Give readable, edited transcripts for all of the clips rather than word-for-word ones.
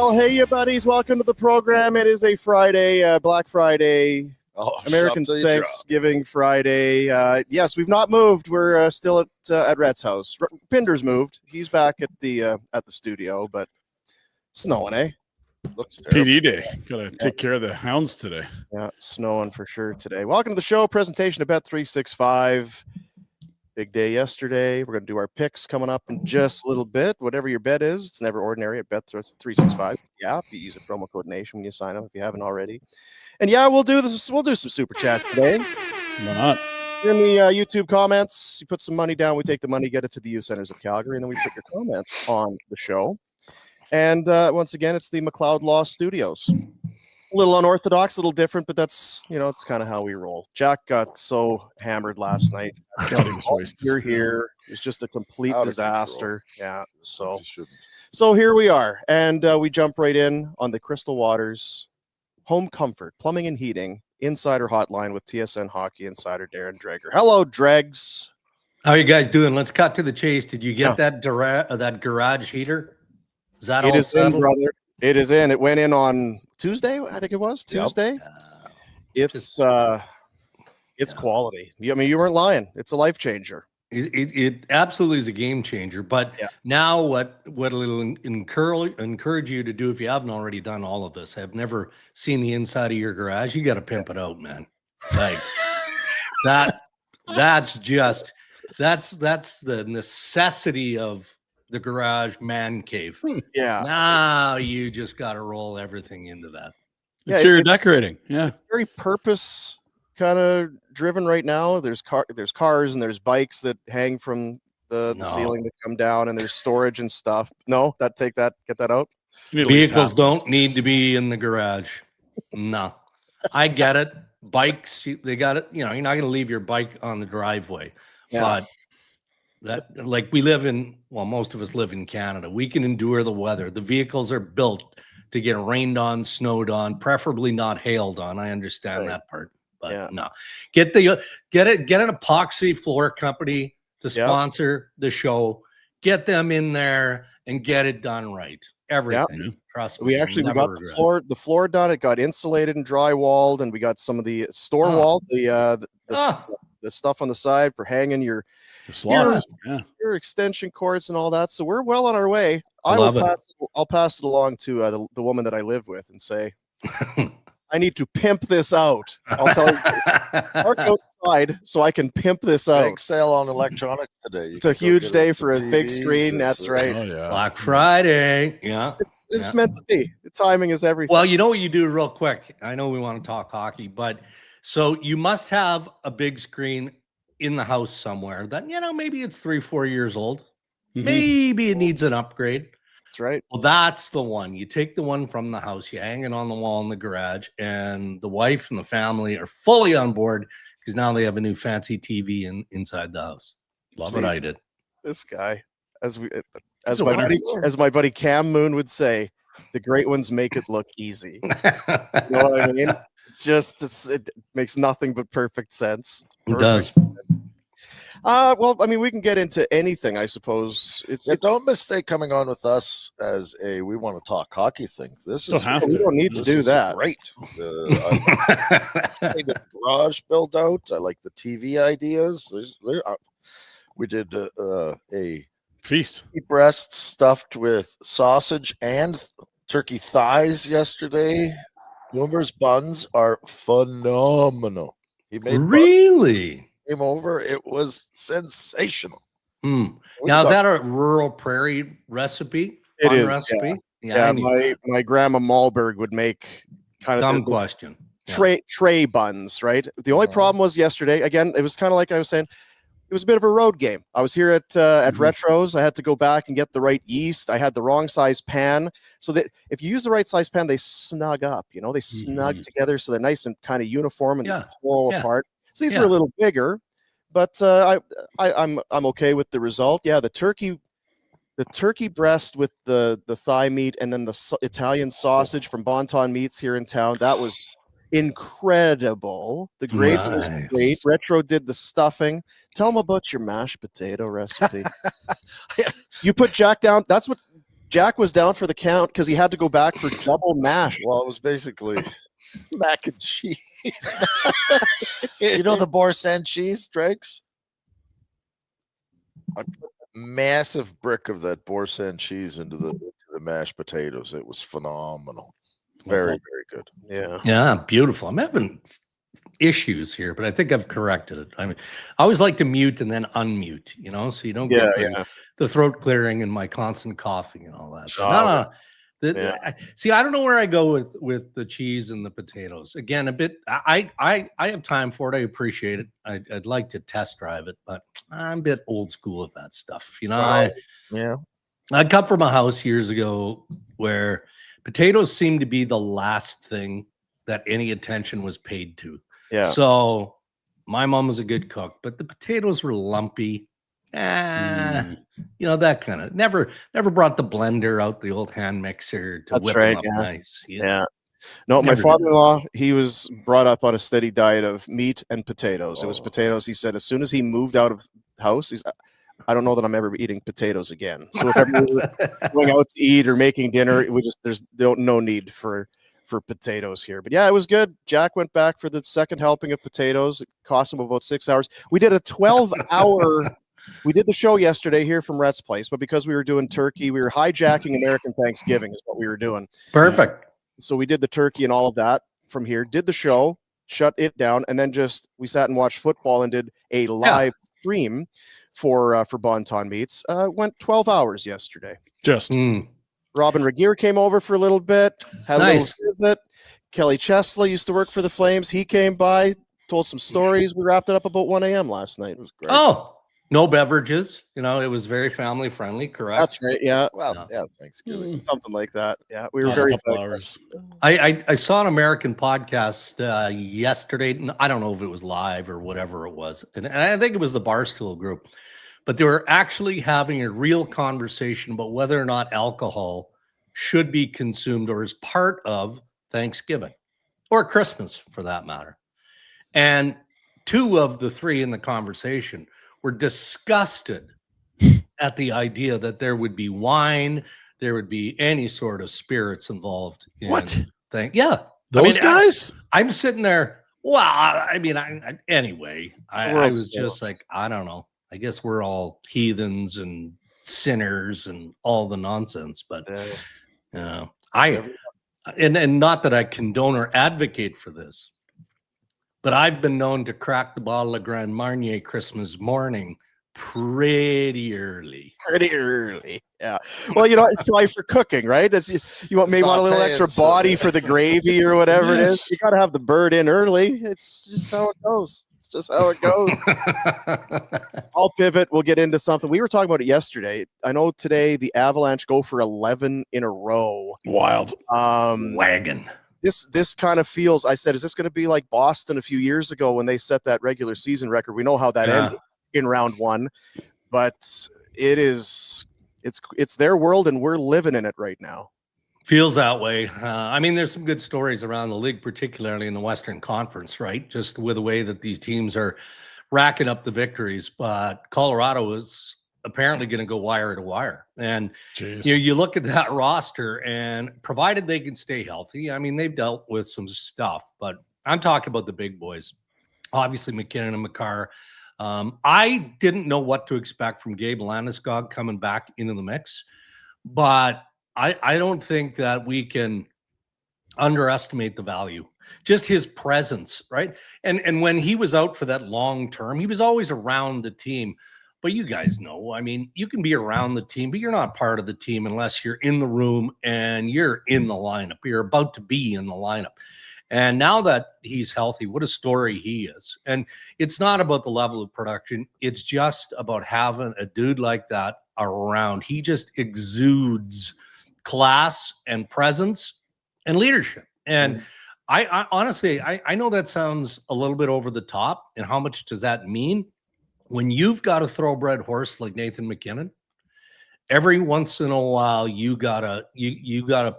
Well, hey, you buddies. Welcome to the program. It is a Friday, Black Friday, American Thanksgiving Friday. Yes, we've not moved. We're still at Rhett's house. Pinder's moved. He's back at the studio, but snowing, eh? Looks terrible. PD day. Gotta take care of the hounds today. Yeah, snowing for sure today. Welcome to the show. Presentation of Bet365. Big day yesterday. We're going to do our picks coming up in just a little bit. Whatever your bet is, it's never ordinary at Bet365. Yeah, you use the promo code NATION when you sign up if you haven't already. And yeah, we'll do this. We'll do some super chats today. Why not? In the YouTube comments, you put some money down. We take the money, get it to the youth centers of Calgary, and then we put your comments on the show. And once again, it's the McLeod Law Studios. A little unorthodox, a little different, but that's, it's kind of how we roll. Jack got so hammered last night. You're here. It's just a complete disaster. Yeah. So here we are. And we jump right in on the Crystal Waters Home Comfort, Plumbing and Heating Insider Hotline with TSN Hockey Insider Darren Dreger. Hello, Dregs. How are you guys doing? Let's cut to the chase. Did you get that garage heater? Is that all settled? In, brother. It is in. It went in on Tuesday, I think it was. Tuesday. Yep. It's quality. I mean, you weren't lying. It's a life changer. It absolutely is a game changer. But now what it'll encourage you to do, if you haven't already done all of this, have never seen the inside of your garage, you got to pimp it out, man. Like that's the necessity of the garage man cave. Yeah. Now you just got to roll everything into that. Interior decorating. Yeah. It's very purpose kind of driven right now. There's cars and there's bikes that hang from the ceiling that come down, and there's storage and stuff. No, get that out. Vehicles don't need to be in the garage. No. I get it. Bikes, they got it. You're not going to leave your bike on the driveway. Yeah. But most of us live in Canada. We can endure the weather. The vehicles are built to get rained on, snowed on, preferably not hailed on. I understand that part, but no. Get an epoxy floor company to sponsor the show. Get them in there and get it done right. Everything. Yep. Trust me. We got the floor done. It got insulated and drywalled, and we got some of the store wall, the stuff on the side for hanging your slots, your extension cords and all that. So we're well on our way. I'll pass it along to the woman that I live with and say, I need to pimp this out. I'll tell you, park outside so I can pimp this out. Big sale on electronics today. It's a huge day for a big screen. That's right. Oh, yeah. Black Friday. Yeah. It's meant to be. The timing is everything. Well, you know what you do real quick. I know we want to talk hockey, but so you must have a big screen in the house somewhere that, maybe it's 3-4 years old. Mm-hmm. Maybe it needs an upgrade. That's right. Well, that's the one. You take the one from the house, you hang it on the wall in the garage, and the wife and the family are fully on board because now they have a new fancy TV inside the house. Love what I did. This guy, as my buddy Cam Moon would say, the great ones make it look easy. You know what I mean? It makes nothing but perfect sense. It does. Well, I mean, we can get into anything, I suppose. Don't mistake coming on with us as we want to talk hockey thing. We don't need to do that. Great. I need a garage build out. I like the TV ideas. We did a feast breast stuffed with sausage and turkey thighs yesterday. Boomer's buns are phenomenal. He made really. Came over. It was sensational. Now, is that a rural prairie recipe? It is. Recipe? Yeah, my grandma Malberg would make kind of question. Tray buns, right? The only problem was yesterday. Again, it was kind of like I was saying. It was a bit of a road game. I was here at Retros. I had to go back and get the right yeast. I had the wrong size pan. So that if you use the right size pan, they snug up. They snug together, so they're nice and kind of uniform and they pull apart. So these were a little bigger, but I'm okay with the result. Yeah, the turkey breast with the thigh meat, and then the Italian sausage from Bonton Meats here in town. That was incredible. The gravy was great. Retro did the stuffing. Tell them about your mashed potato recipe. You put Jack down. That's what Jack was down for the count because he had to go back for double mash. Well, it was basically mac and cheese. You know the Boursin cheese, Dregs? I put a massive brick of that Boursin cheese into the mashed potatoes. It was phenomenal. Very, very good. Yeah, beautiful. I'm having issues here, but I think I've corrected it. I mean, I always like to mute and then unmute, so you don't get the throat clearing and my constant coughing and all that. See, I don't know where I go with the cheese and the potatoes. Again, a bit. I have time for it. I appreciate it. I'd like to test drive it, but I'm a bit old school with that stuff. I come from a house years ago where potatoes seemed to be the last thing that any attention was paid to. Yeah. So my mom was a good cook, but the potatoes were lumpy. That kind of never brought the blender out, the old hand mixer to whip them up nice. Yeah. No, my father-in-law, he was brought up on a steady diet of meat and potatoes. It was potatoes. He said as soon as he moved out of the house, I don't know that I'm ever eating potatoes again. So if ever we're going out to eat or making dinner, there's no need for potatoes here. But yeah, it was good. Jack went back for the second helping of potatoes. It cost him about 6 hours. We did a 12-hour. We did the show yesterday here from Rhett's place, but because we were doing turkey, we were hijacking American Thanksgiving is what we were doing. Perfect. So we did the turkey and all of that from here, did the show, shut it down, and then we sat and watched football and did a live stream for Bon Ton Meats. Went 12 hours yesterday. Robin Regier came over for a little bit, had a little visit. Kelly Chesley used to work for the Flames. He came by, told some stories. We wrapped it up about 1 a.m. last night. It was great. Oh, no beverages. It was very family friendly, correct? That's right. Yeah. Well, Thanksgiving. Something like that. Yeah. We were very hours. I saw an American podcast yesterday. I don't know if it was live or whatever it was. And I think it was the Barstool group. But they were actually having a real conversation about whether or not alcohol should be consumed or is part of Thanksgiving or Christmas for that matter. And 2 of the 3 in the conversation were disgusted at the idea that there would be wine, there would be any sort of spirits involved. Those guys? I'm sitting there. Well, I was just like, I don't know. I guess we're all heathens and sinners and all the nonsense, but and not that I condone or advocate for this, but I've been known to crack the bottle of Grand Marnier Christmas morning pretty early. Yeah. Well, it's probably for cooking, right? You want a little extra body for the gravy or whatever it is. You got to have the bird in early. It's just how it goes. I'll pivot. We'll get into something. We were talking about it yesterday. I know today the Avalanche go for 11 in a row. Wild. Wagon. This kind of feels, I said, is this going to be like Boston a few years ago when they set that regular season record? We know how that ended in round 1, but it's their world and we're living in it right now. Feels that way. There's some good stories around the league, particularly in the Western Conference, right? Just with the way that these teams are racking up the victories. But Colorado is apparently going to go wire to wire. And you look at that roster, and provided they can stay healthy, they've dealt with some stuff. But I'm talking about the big boys. Obviously, McKinnon and Makar. I didn't know what to expect from Gabe Landeskog coming back into the mix, but I don't think that we can underestimate the value. Just his presence, right? And when he was out for that long term, he was always around the team. But you guys know, you can be around the team, but you're not part of the team unless you're in the room and you're in the lineup. You're about to be in the lineup. And now that he's healthy, what a story he is. And it's not about the level of production. It's just about having a dude like that around. He just exudes class and presence and leadership. And I honestly, I know that sounds a little bit over the top. And how much does that mean? When you've got a thoroughbred horse like Nathan McKinnon, every once in a while you gotta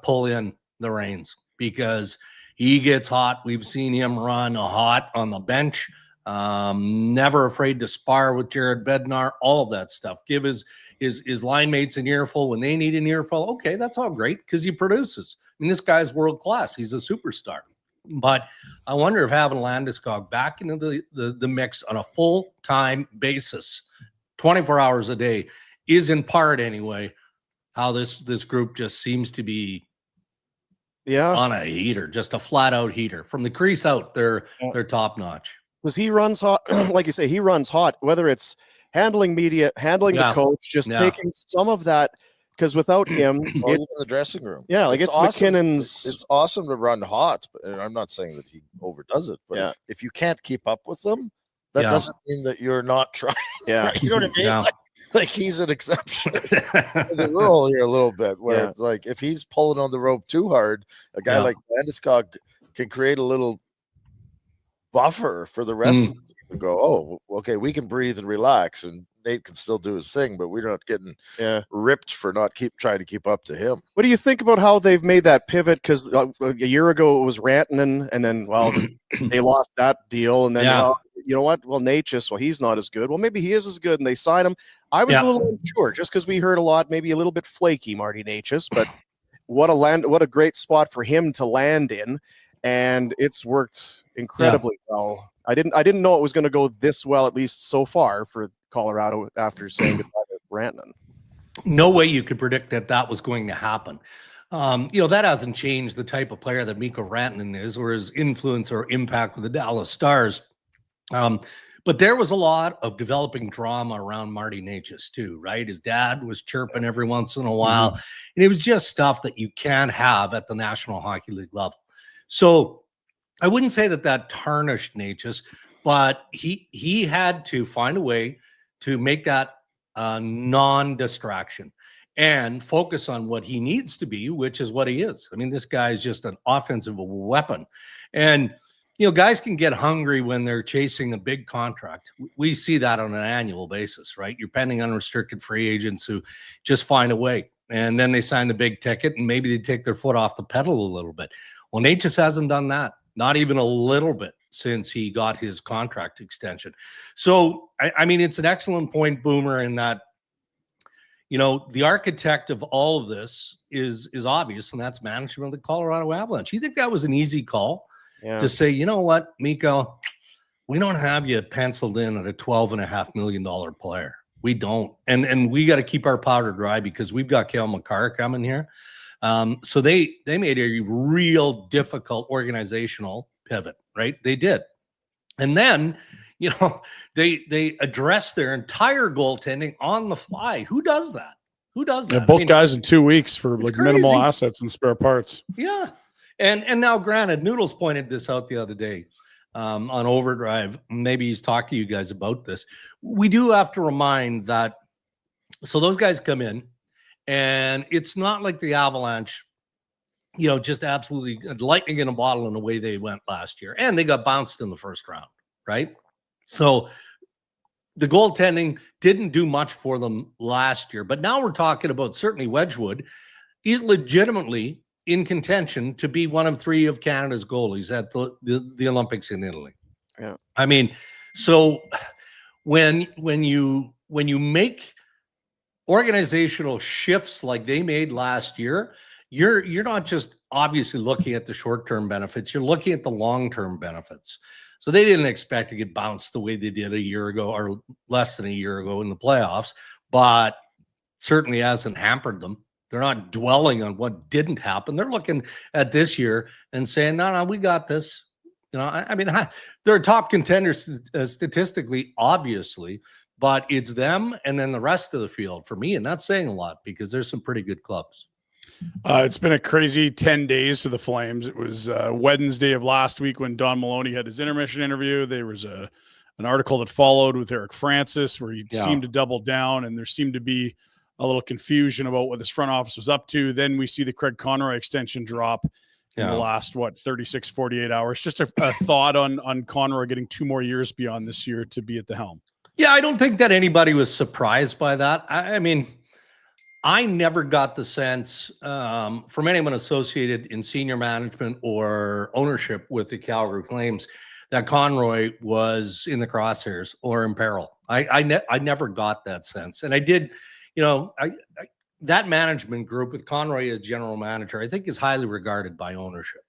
pull in the reins because he gets hot. We've seen him run hot on the bench. Never afraid to spar with Jared Bednar, all of that stuff. Give his line mates an earful when they need an earful. Okay, that's all great because he produces. I mean, this guy's world class. He's a superstar. But I wonder if having Landeskog back into the mix on a full-time basis, 24 hours a day, is in part anyway how this group just seems to be on a heater, just a flat-out heater. From the crease out, they're top-notch. Because he runs hot, like you say, he runs hot, whether it's handling media, handling the coach, just taking some of that. Because without him, even the dressing room. Yeah, like it's awesome. McKinnon's. It's awesome to run hot, and I'm not saying that he overdoes it, but if you can't keep up with them, that doesn't mean that you're not trying. Yeah, you know what I mean? Yeah. Like he's an exception to the rule here a little bit, where it's like if he's pulling on the rope too hard, a guy like Landeskog can create a little buffer for the rest of the team to go, oh, okay, we can breathe and relax, and Nate can still do his thing, but we're not getting ripped for not trying to keep up to him. What do you think about how they've made that pivot? Because a year ago it was Rantanen, and then they lost that deal, and then you know what? Well, Necas, he's not as good. Well, maybe he is as good, and they signed him. I was a little unsure just because we heard a lot, maybe a little bit flaky, Marty Necas, but what a great spot for him to land in, and it's worked incredibly well. I didn't know it was going to go this well, at least so far, for Colorado after saying goodbye to Rantanen. No way you could predict that was going to happen. That hasn't changed the type of player that Mikko Rantanen is, or his influence or impact with the Dallas Stars. But there was a lot of developing drama around Marty Necas too, right? His dad was chirping every once in a while, and it was just stuff that you can't have at the National Hockey League level. So I wouldn't say that tarnished Necas, but he had to find a way to make that non-distraction and focus on what he needs to be, which is what he is. I mean, this guy is just an offensive weapon. And, guys can get hungry when they're chasing a big contract. We see that on an annual basis, right? You're pending unrestricted free agents who just find a way. And then they sign the big ticket and maybe they take their foot off the pedal a little bit. Well, Necas hasn't done that. Not even a little bit since he got his contract extension. So, I mean, it's an excellent point, Boomer, in that, the architect of all of this is obvious, and that's management of the Colorado Avalanche. You think that was an easy call to say, you know what, Mikko, we don't have you penciled in at a $12.5 million player. We don't. And we got to keep our powder dry because we've got Cale Makar coming here. So they made a real difficult organizational pivot, right? They did. And then, they addressed their entire goaltending on the fly. Who does that? Yeah, both guys in 2 weeks for minimal assets and spare parts. Yeah. And now, granted, Noodles pointed this out the other day on Overdrive. Maybe he's talked to you guys about this. We do have to remind that, so those guys come in, and it's not like the Avalanche, just absolutely lightning in a bottle in the way they went last year. And they got bounced in the first round, right? So the goaltending didn't do much for them last year. But now we're talking about certainly Wedgwood. He's legitimately in contention to be one of 3 of Canada's goalies at the Olympics in Italy. Yeah. I mean, so when you make organizational shifts like they made last year, you're not just obviously looking at the short-term benefits, you're looking at the long-term benefits. So they didn't expect to get bounced the way they did a year ago or less than a year ago in the playoffs, but certainly hasn't hampered them. They're not dwelling on what didn't happen. They're looking at this year and saying, no, we got this. I mean, they're top contenders statistically, obviously, but it's them and then the rest of the field for me. And that's saying a lot because there's some pretty good clubs. It's been a crazy 10 days for the Flames. It was Wednesday of last week when Don Maloney had his intermission interview. There was an article that followed with Eric Francis where he seemed to double down, and there seemed to be a little confusion about what this front office was up to. Then we see the Craig Conroy extension drop in the last, 36, 48 hours. Just a thought on Conroy getting 2 more years beyond this year to be at the helm. Yeah, I don't think that anybody was surprised by that. I mean, I never got the sense from anyone associated in senior management or ownership with the Calgary Flames that Conroy was in the crosshairs or in peril. I never got that sense. And I did, that management group with Conroy as general manager, I think is highly regarded by ownership.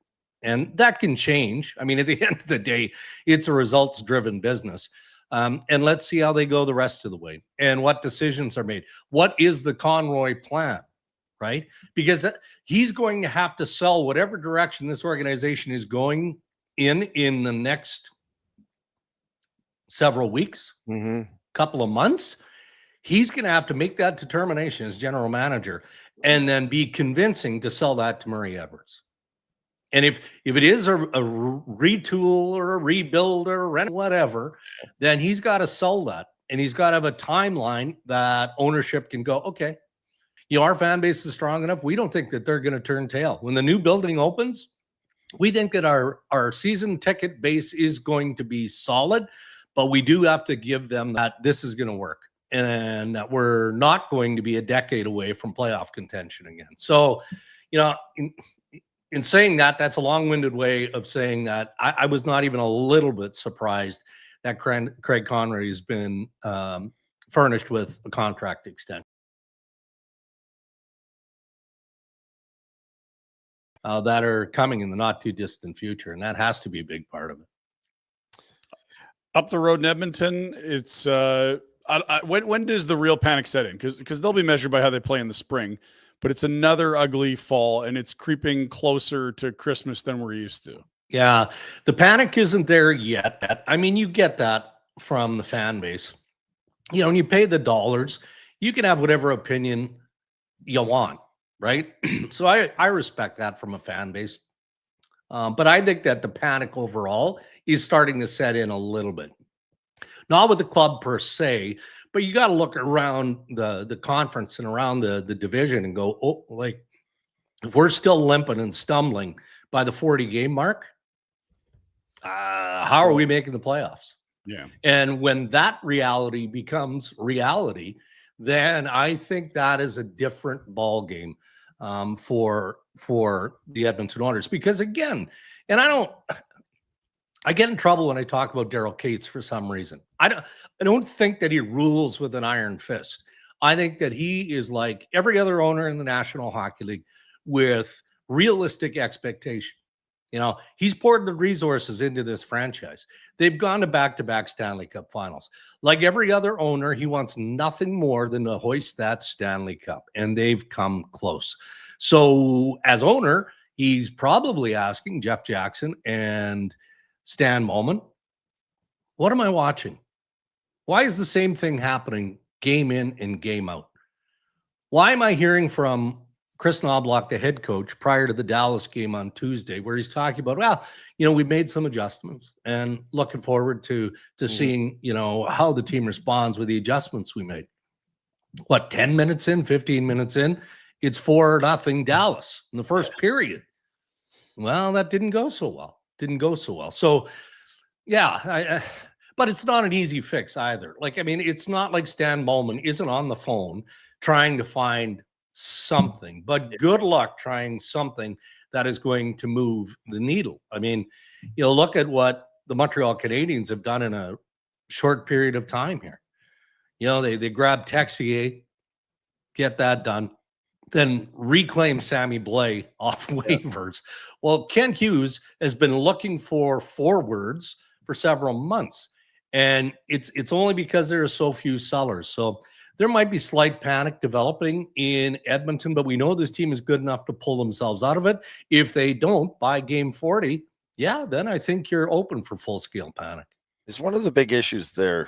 And that can change. I mean, at the end of the day, it's a results-driven business. And let's see how they go the rest of the way and what decisions are made. What is the Conroy plan, right? Because he's going to have to sell whatever direction this organization is going in the next several weeks, couple of months. He's going to have to make that determination as general manager and then be convincing to sell that to Murray Edwards. And if it is a retool or a rebuild or whatever, then he's got to sell that. And he's got to have a timeline that ownership can go, okay, our fan base is strong enough. We don't think that they're going to turn tail. When the new building opens, we think that our season ticket base is going to be solid, but we do have to give them that this is going to work and that we're not going to be a decade away from playoff contention again. So, in saying that, that's a long-winded way of saying that I was not even a little bit surprised that Craig Conroy has been furnished with a contract extension. That are coming in the not-too-distant future, and that has to be a big part of it. Up the road in Edmonton, it's when does the real panic set in? Because they'll be measured by how they play in the spring. But it's another ugly fall, and it's creeping closer to Christmas than we're used to. Yeah, the panic isn't there yet. I mean, you get that from the fan base. When you pay the dollars, you can have whatever opinion you want, right? So I respect that from a fan base. But I think that the panic overall is starting to set in a little bit. Not with the club per se, but you got to look around the conference and around the division and go, oh, like, if we're still limping and stumbling by the 40-game mark, how are we making the playoffs? Yeah. And when that reality becomes reality, then I think that is a different ball game for the Edmonton Oilers. Because again, and I get in trouble when I talk about Daryl Cates for some reason. I don't think that he rules with an iron fist. I think that he is like every other owner in the National Hockey League with realistic expectation. He's poured the resources into this franchise. They've gone to back-to-back Stanley Cup finals. Like every other owner, he wants nothing more than to hoist that Stanley Cup, and they've come close. So as owner, he's probably asking Jeff Jackson and Stan Moman, what am I watching? Why is the same thing happening game in and game out? Why am I hearing from Chris Knobloch, the head coach, prior to the Dallas game on Tuesday, where he's talking about, we made some adjustments and looking forward to seeing, how the team responds with the adjustments we made. 10 minutes in, 15 minutes in, it's 4-0 Dallas in the first period. Well, that didn't go so well. So, yeah, but it's not an easy fix either. It's not like Stan Moman isn't on the phone trying to find something, but good luck trying something that is going to move the needle. Look at what the Montreal Canadiens have done in a short period of time here. They grab Texier, get that done, then reclaim Sammy Blais off waivers. Yeah. Well, Ken Hughes has been looking for forwards for several months, and it's only because there are so few sellers. So there might be slight panic developing in Edmonton, but we know this team is good enough to pull themselves out of it. If they don't by game 40, then I think you're open for full-scale panic. Is one of the big issues there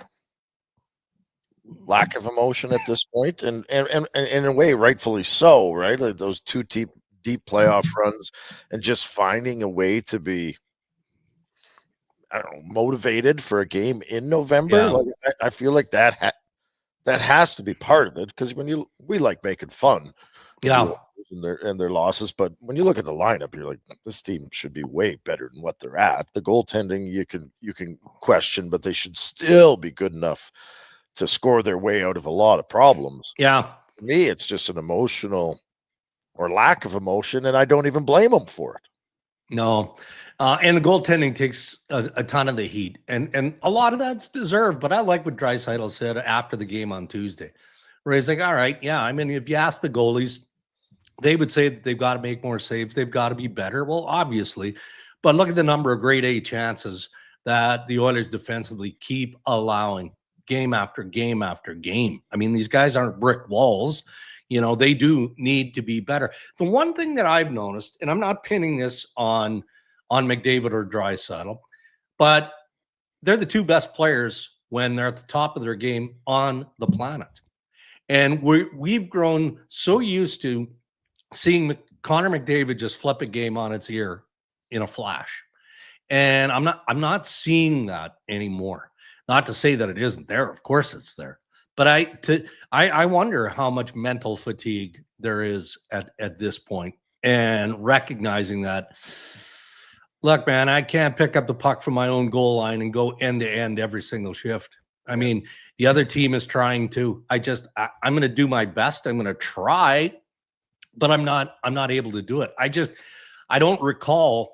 lack of emotion at this point, and in a way rightfully so, right? Like those two deep playoff runs and just finding a way to be, I don't know, motivated for a game in November. Yeah. Like I feel like that has to be part of it, because we like making fun and their losses, but when you look at the lineup, you're like, this team should be way better than what they're at. The goaltending you can question, but they should still be good enough to score their way out of a lot of problems. Yeah. For me, it's just an emotional or lack of emotion, and I don't even blame them for it. No. And the goaltending takes a ton of the heat. And a lot of that's deserved. But I like what Draisaitl said after the game on Tuesday, where he's like, all right, yeah, I mean, if you ask the goalies, they would say that they've got to make more saves. They've got to be better. Well, obviously. But look at the number of grade A chances that the Oilers defensively keep allowing game after game after game. I mean, these guys aren't brick walls. You know, they do need to be better. The one thing that I've noticed, and I'm not pinning this on McDavid or Draisaitl, but they're the two best players when they're at the top of their game on the planet. And we've grown so used to seeing Connor McDavid just flip a game on its ear in a flash. And I'm not seeing that anymore. Not to say that it isn't there. Of course it's there. But I wonder how much mental fatigue there is at this point, and recognizing that, look, man, I can't pick up the puck from my own goal line and go end to end every single shift. I mean, the other team is trying to. I'm going to do my best. I'm going to try, but I'm not able to do it. I don't recall.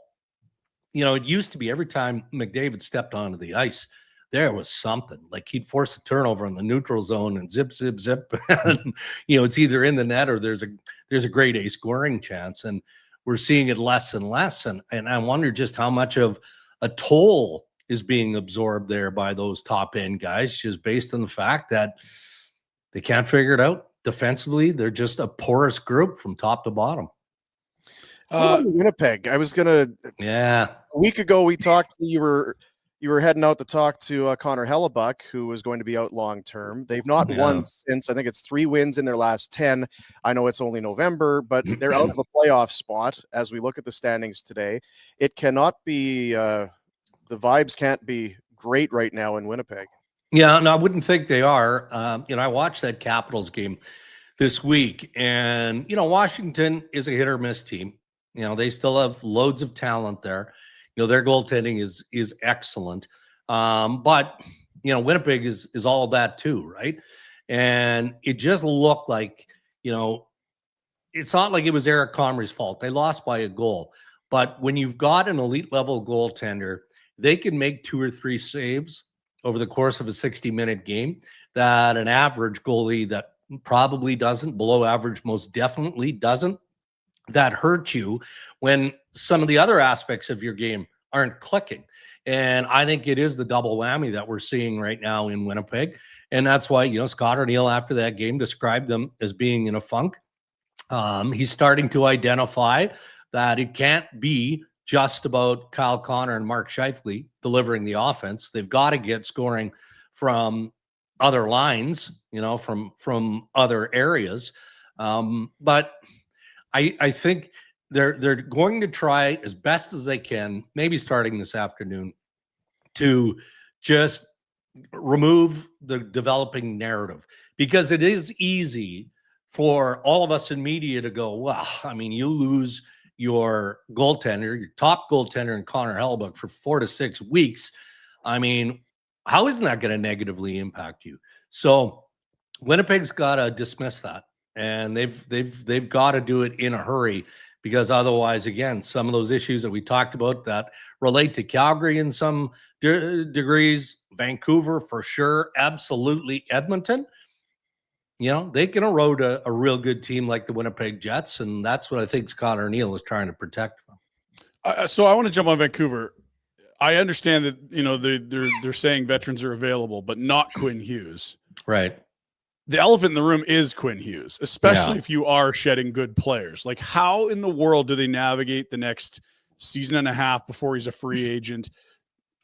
You know, it used to be every time McDavid stepped onto the ice, there was something. Like he'd force a turnover in the neutral zone and zip, zip, zip. And, you know, it's either in the net or there's a grade A scoring chance. And we're seeing it less and less. And I wonder just how much of a toll is being absorbed there by those top end guys, just based on the fact that they can't figure it out defensively. They're just a porous group from top to bottom. Winnipeg. I was gonna. Yeah. A week ago, we talked. You were heading out to talk to Connor Hellebuck, who was going to be out long term. They've not won since. I think it's 3 wins in their last 10. I know it's only November, but they're out of a playoff spot as we look at the standings today. It cannot be. The vibes can't be great right now in Winnipeg. Yeah, no, I wouldn't think they are. You know, I watched that Capitals game this week, and you know, Washington is a hit or miss team. You know, they still have loads of talent there. You know, their goaltending is excellent. But, you know, Winnipeg is all of that too, right? And it just looked like, you know, it's not like it was Eric Comrie's fault. They lost by a goal. But when you've got an elite level goaltender, they can make 2 or 3 saves over the course of a 60-minute game that an average goalie that probably doesn't, below average most definitely doesn't. That hurt you when some of the other aspects of your game aren't clicking. And I think it is the double whammy that we're seeing right now in Winnipeg. And that's why, you know, Scott O'Neill after that game described them as being in a funk. He's starting to identify that it can't be just about Kyle Connor and Mark Scheifele delivering the offense. They've got to get scoring from other lines, you know, from other areas. But I think they're going to try as best as they can, maybe starting this afternoon, to just remove the developing narrative, because it is easy for all of us in media to go, well, I mean, you lose your goaltender, your top goaltender in Connor Hellebuck for 4 to 6 weeks. I mean, how isn't that going to negatively impact you? So Winnipeg's got to dismiss that. And they've got to do it in a hurry, because otherwise, again, some of those issues that we talked about that relate to Calgary in some degrees, Vancouver for sure, absolutely, Edmonton, you know, they can erode a real good team like the Winnipeg Jets, and that's what I think Scott O'Neill is trying to protect from. So I want to jump on Vancouver. I understand that, you know, they're saying veterans are available, but not Quinn Hughes. Right. The elephant in the room is Quinn Hughes, especially if you are shedding good players. Like, how in the world do they navigate the next season and a half before he's a free agent?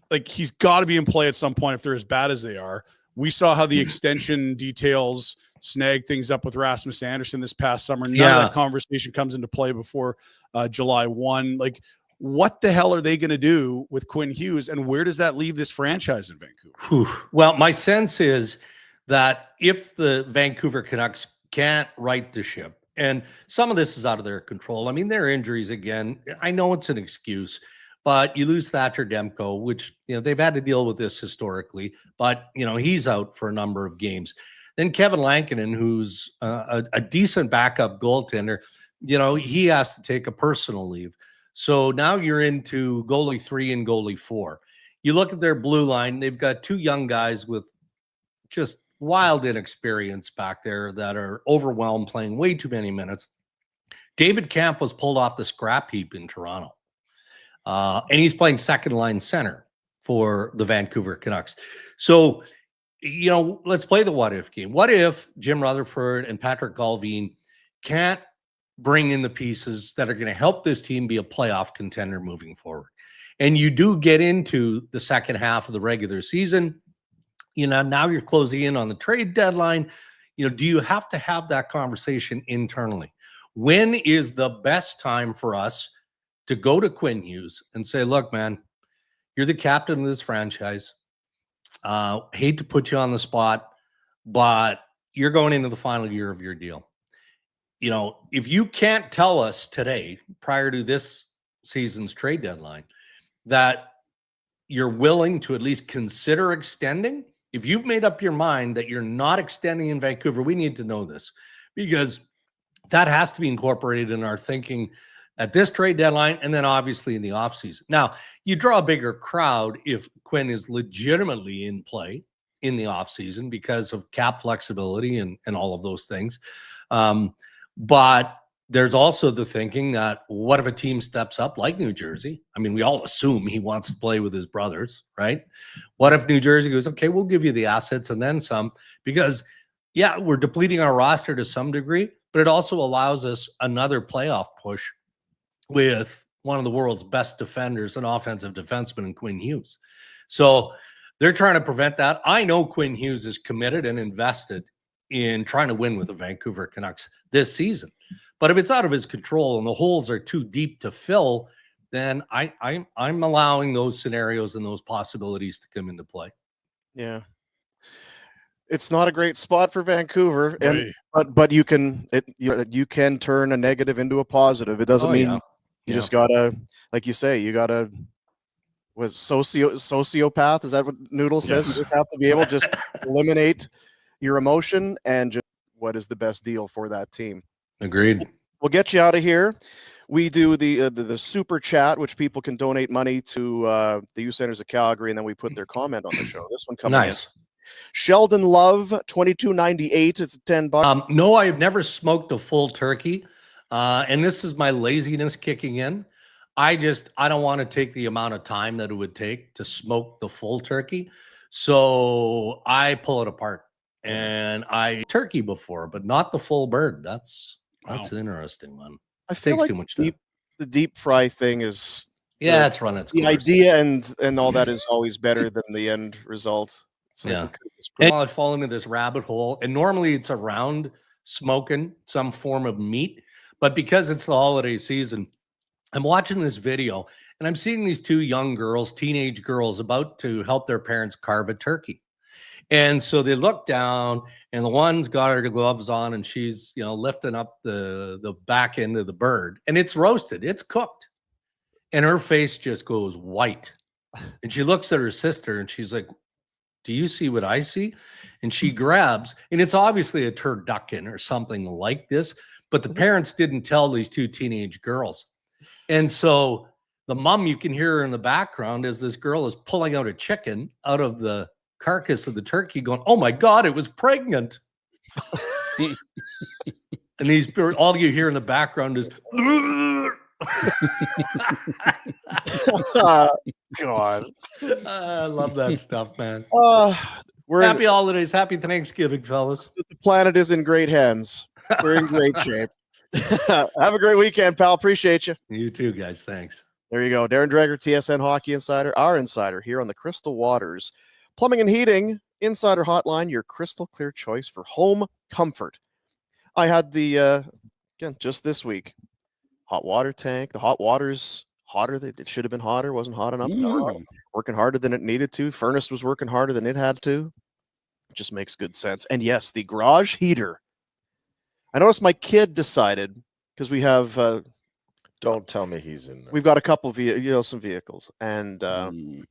Like, he's got to be in play at some point if they're as bad as they are. We saw how the extension details snag things up with Rasmus Anderson this past summer. None of that conversation comes into play before July 1. Like, what the hell are they going to do with Quinn Hughes, and where does that leave this franchise in Vancouver? Well, my sense is that if the Vancouver Canucks can't right the ship, and some of this is out of their control. I mean, their injuries again, I know it's an excuse, but you lose Thatcher Demko, which, you know, they've had to deal with this historically, but, you know, he's out for a number of games. Then Kevin Lankinen, who's a decent backup goaltender, you know, he has to take a personal leave. So now you're into goalie 3 and goalie 4. You look at their blue line, they've got 2 young guys with just wild inexperience back there that are overwhelmed, playing way too many minutes. David Camp was pulled off the scrap heap in Toronto. And he's playing second line center for the Vancouver Canucks. So, you know, let's play the what if game. What if Jim Rutherford and Patrick Galvin can't bring in the pieces that are going to help this team be a playoff contender moving forward? And you do get into the second half of the regular season. You know, now you're closing in on the trade deadline. You know, do you have to have that conversation internally? When is the best time for us to go to Quinn Hughes and say, look, man, you're the captain of this franchise. Hate to put you on the spot, but you're going into the final year of your deal. You know, if you can't tell us today, prior to this season's trade deadline, that you're willing to at least consider extending, if you've made up your mind that you're not extending in Vancouver, we need to know this, because that has to be incorporated in our thinking at this trade deadline, and then obviously in the offseason. Now, you draw a bigger crowd if Quinn is legitimately in play in the offseason because of cap flexibility and all of those things. But there's also the thinking that what if a team steps up like New Jersey? I mean, we all assume he wants to play with his brothers, right? What if New Jersey goes, okay, we'll give you the assets and then some, because yeah, we're depleting our roster to some degree, but it also allows us another playoff push with one of the world's best defenders and offensive defenseman in Quinn Hughes. So they're trying to prevent that. I know Quinn Hughes is committed and invested in trying to win with the Vancouver Canucks this season. But if it's out of his control and the holes are too deep to fill, then I'm allowing those scenarios and those possibilities to come into play. Yeah. It's not a great spot for Vancouver, Right. but you can turn a negative into a positive. It doesn't mean you just gotta, like you say, you gotta was sociopath. Is that what Noodle says? Yes. You just have to be able to just eliminate your emotion and just what is the best deal for that team. Agreed. We'll get you out of here. We do the super chat, which people can donate money to the Youth Centers of Calgary, and then we put their comment on the show. This one coming Nice. in. Sheldon Love, $22.98. It's $10. No, I've never smoked a full turkey. And this is my laziness kicking in. I don't want to take the amount of time that it would take to smoke the full turkey. So I pull it apart, and I turkey before, but not the full bird. That's an interesting one. I feel Takes like too much time. The deep fry thing is it's run its course. The idea and all that is always better than the end result. So yeah. And I fall into this rabbit hole, and normally it's around smoking some form of meat, but because it's the holiday season, I'm watching this video and I'm seeing these 2 young girls, teenage girls, about to help their parents carve a turkey. And so they look down, and the one's got her gloves on, and she's, lifting up the back end of the bird, and it's roasted, it's cooked. And her face just goes white. And she looks at her sister and she's like, do you see what I see? And she grabs, and it's obviously a turducken or something like this, but the parents didn't tell these 2 teenage girls. And so the mom, you can hear her in the background as this girl is pulling out a chicken out of the carcass of the turkey going, oh my God, it was pregnant. And all you hear in the background is, God. I love that stuff, man. We're happy holidays, happy Thanksgiving, fellas. The planet is in great hands. We're in great shape. Have a great weekend, pal. Appreciate you. You too, guys. Thanks. There you go. Darren Dreger, TSN Hockey Insider, our insider here on the Crystal Waters Plumbing and Heating Insider Hotline, your crystal clear choice for home comfort. I had the, again, just this week, hot water tank. The hot water's hotter. It should have been hotter. Wasn't hot enough. Working harder than it needed to. Furnace was working harder than it had to. It just makes good sense. And yes, the garage heater. I noticed my kid decided, because we have don't tell me he's in there. We've got a couple of some vehicles, and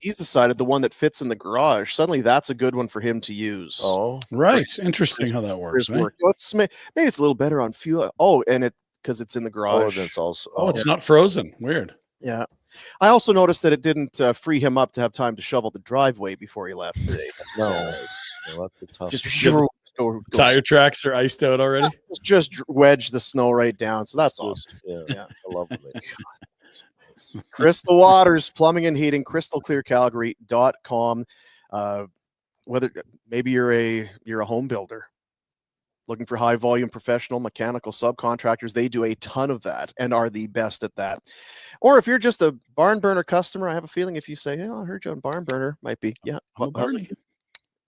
he's decided the one that fits in the garage, suddenly that's a good one for him to use. Oh, right. Interesting how that works. Right? Maybe it's a little better on fuel. Oh, and because it's in the garage. It's not frozen. Weird. Yeah. I also noticed that it didn't free him up to have time to shovel the driveway before he left today. No, that's a tough. Just go tire tracks are iced out already. Just wedge the snow right down. So that's awesome. Yeah. I love it. Crystal Waters, Plumbing and Heating, crystalclearcalgary.com. Whether maybe you're a home builder looking for high volume professional mechanical subcontractors, they do a ton of that and are the best at that. Or if you're just a barn burner customer, I have a feeling if you say, I heard you on barn burner, might be,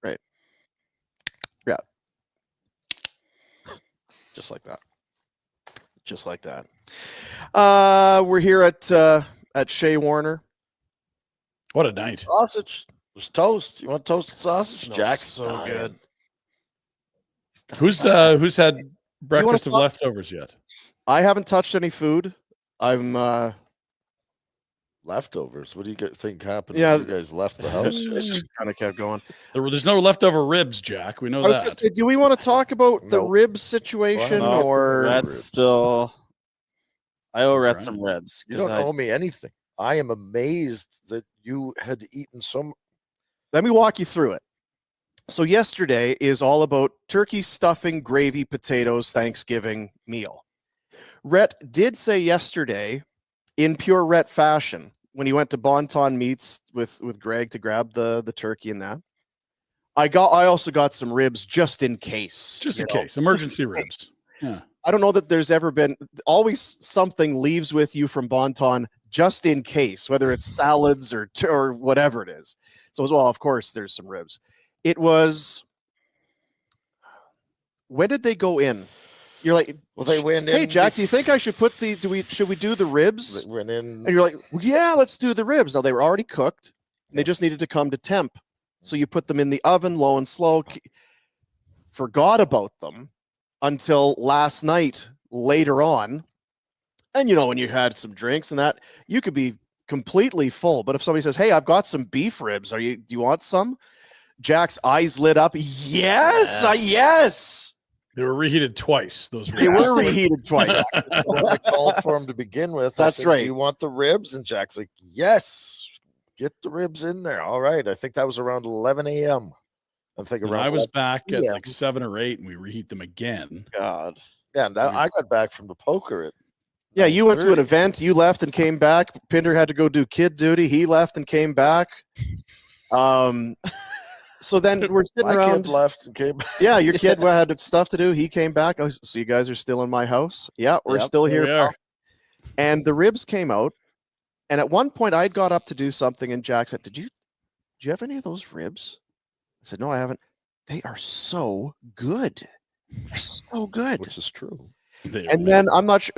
right. Yeah. Just like that. We're here at Shea Warner. What a night. Sausage. There's toast. You want toasted sausage? Jack's so good. Who's had breakfast of leftovers yet? I haven't touched any food. I'm leftovers. What do you think happened? Yeah, when you guys left the house. It just kind of kept going. There's no leftover ribs, Jack. We know that. I was going to say, do we want to talk about the ribs situation or that's still? I owe Rhett some ribs. You don't owe me anything. I am amazed that you had eaten some. Let me walk you through it. So yesterday is all about turkey stuffing, gravy, potatoes, Thanksgiving meal. Rhett did say yesterday, in pure Rhett fashion, when he went to Bonton Meats with Greg to grab the turkey and that, I also got some ribs just in case. Just in case. Emergency ribs. Yeah. I don't know that there's ever been, always something leaves with you from Bonton just in case, whether it's salads or whatever it is. So as well, of course, there's some ribs. It was, when did they go in? You're like, well, they went in. Hey, Jack, do you think I should should we do the ribs? They went in. And you're like, well, yeah, let's do the ribs. Now, they were already cooked. They just needed to come to temp. So you put them in the oven, low and slow. Forgot about them until last night, later on. And, when you had some drinks and that, you could be completely full. But if somebody says, hey, I've got some beef ribs. Do you want some? Jack's eyes lit up. Yes. They were reheated twice. Those ribs. They were reheated twice. I called for him to begin with. That's right. Do you want the ribs? And Jack's like, yes. Get the ribs in there. All right. I think that was around 11 a.m. I'm thinking around. I was back at like 7 or 8, and we reheat them again. God. Yeah, and I got back from the poker at. Yeah, you went to an event. You left and came back. Pinder had to go do kid duty. He left and came back. So then we're sitting my around. Kid left and came back. Yeah, your kid had stuff to do. He came back. Oh, so you guys are still in my house? Yeah, we're still here. We are. And the ribs came out. And at one point, I'd got up to do something, and Jack said, "Did you have any of those ribs?" I said, "No, I haven't." They are so good. They're so good. Which is true. And then I'm not sure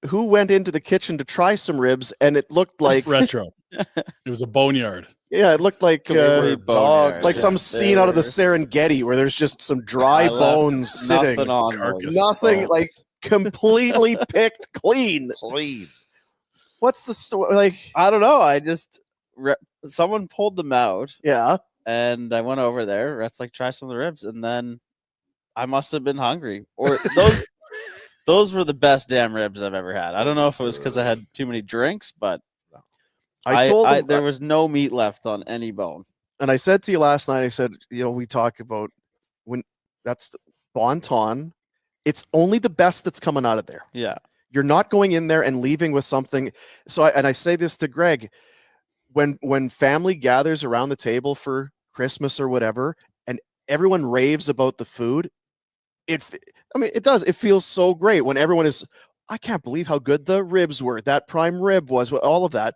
who went into the kitchen to try some ribs, and it looked like retro. It was a boneyard. Yeah, it looked like dogs, like some scene out of the Serengeti where there's just some dry bones sitting. Nothing on nothing like completely picked clean. What's the story? Like, I don't know. I just someone pulled them out. Yeah, and I went over there. Rhett's like, try some of the ribs, and then I must have been hungry, or those were the best damn ribs I've ever had. I don't know if it was because I had too many drinks, but I told him there was no meat left on any bone. And I said to you last night, I said, we talk about when that's Bonton. It's only the best that's coming out of there. Yeah. You're not going in there and leaving with something. So I say this to Greg, when family gathers around the table for Christmas or whatever, and everyone raves about the food, it does. It feels so great when everyone is, I can't believe how good the ribs were. That prime rib was, all of that.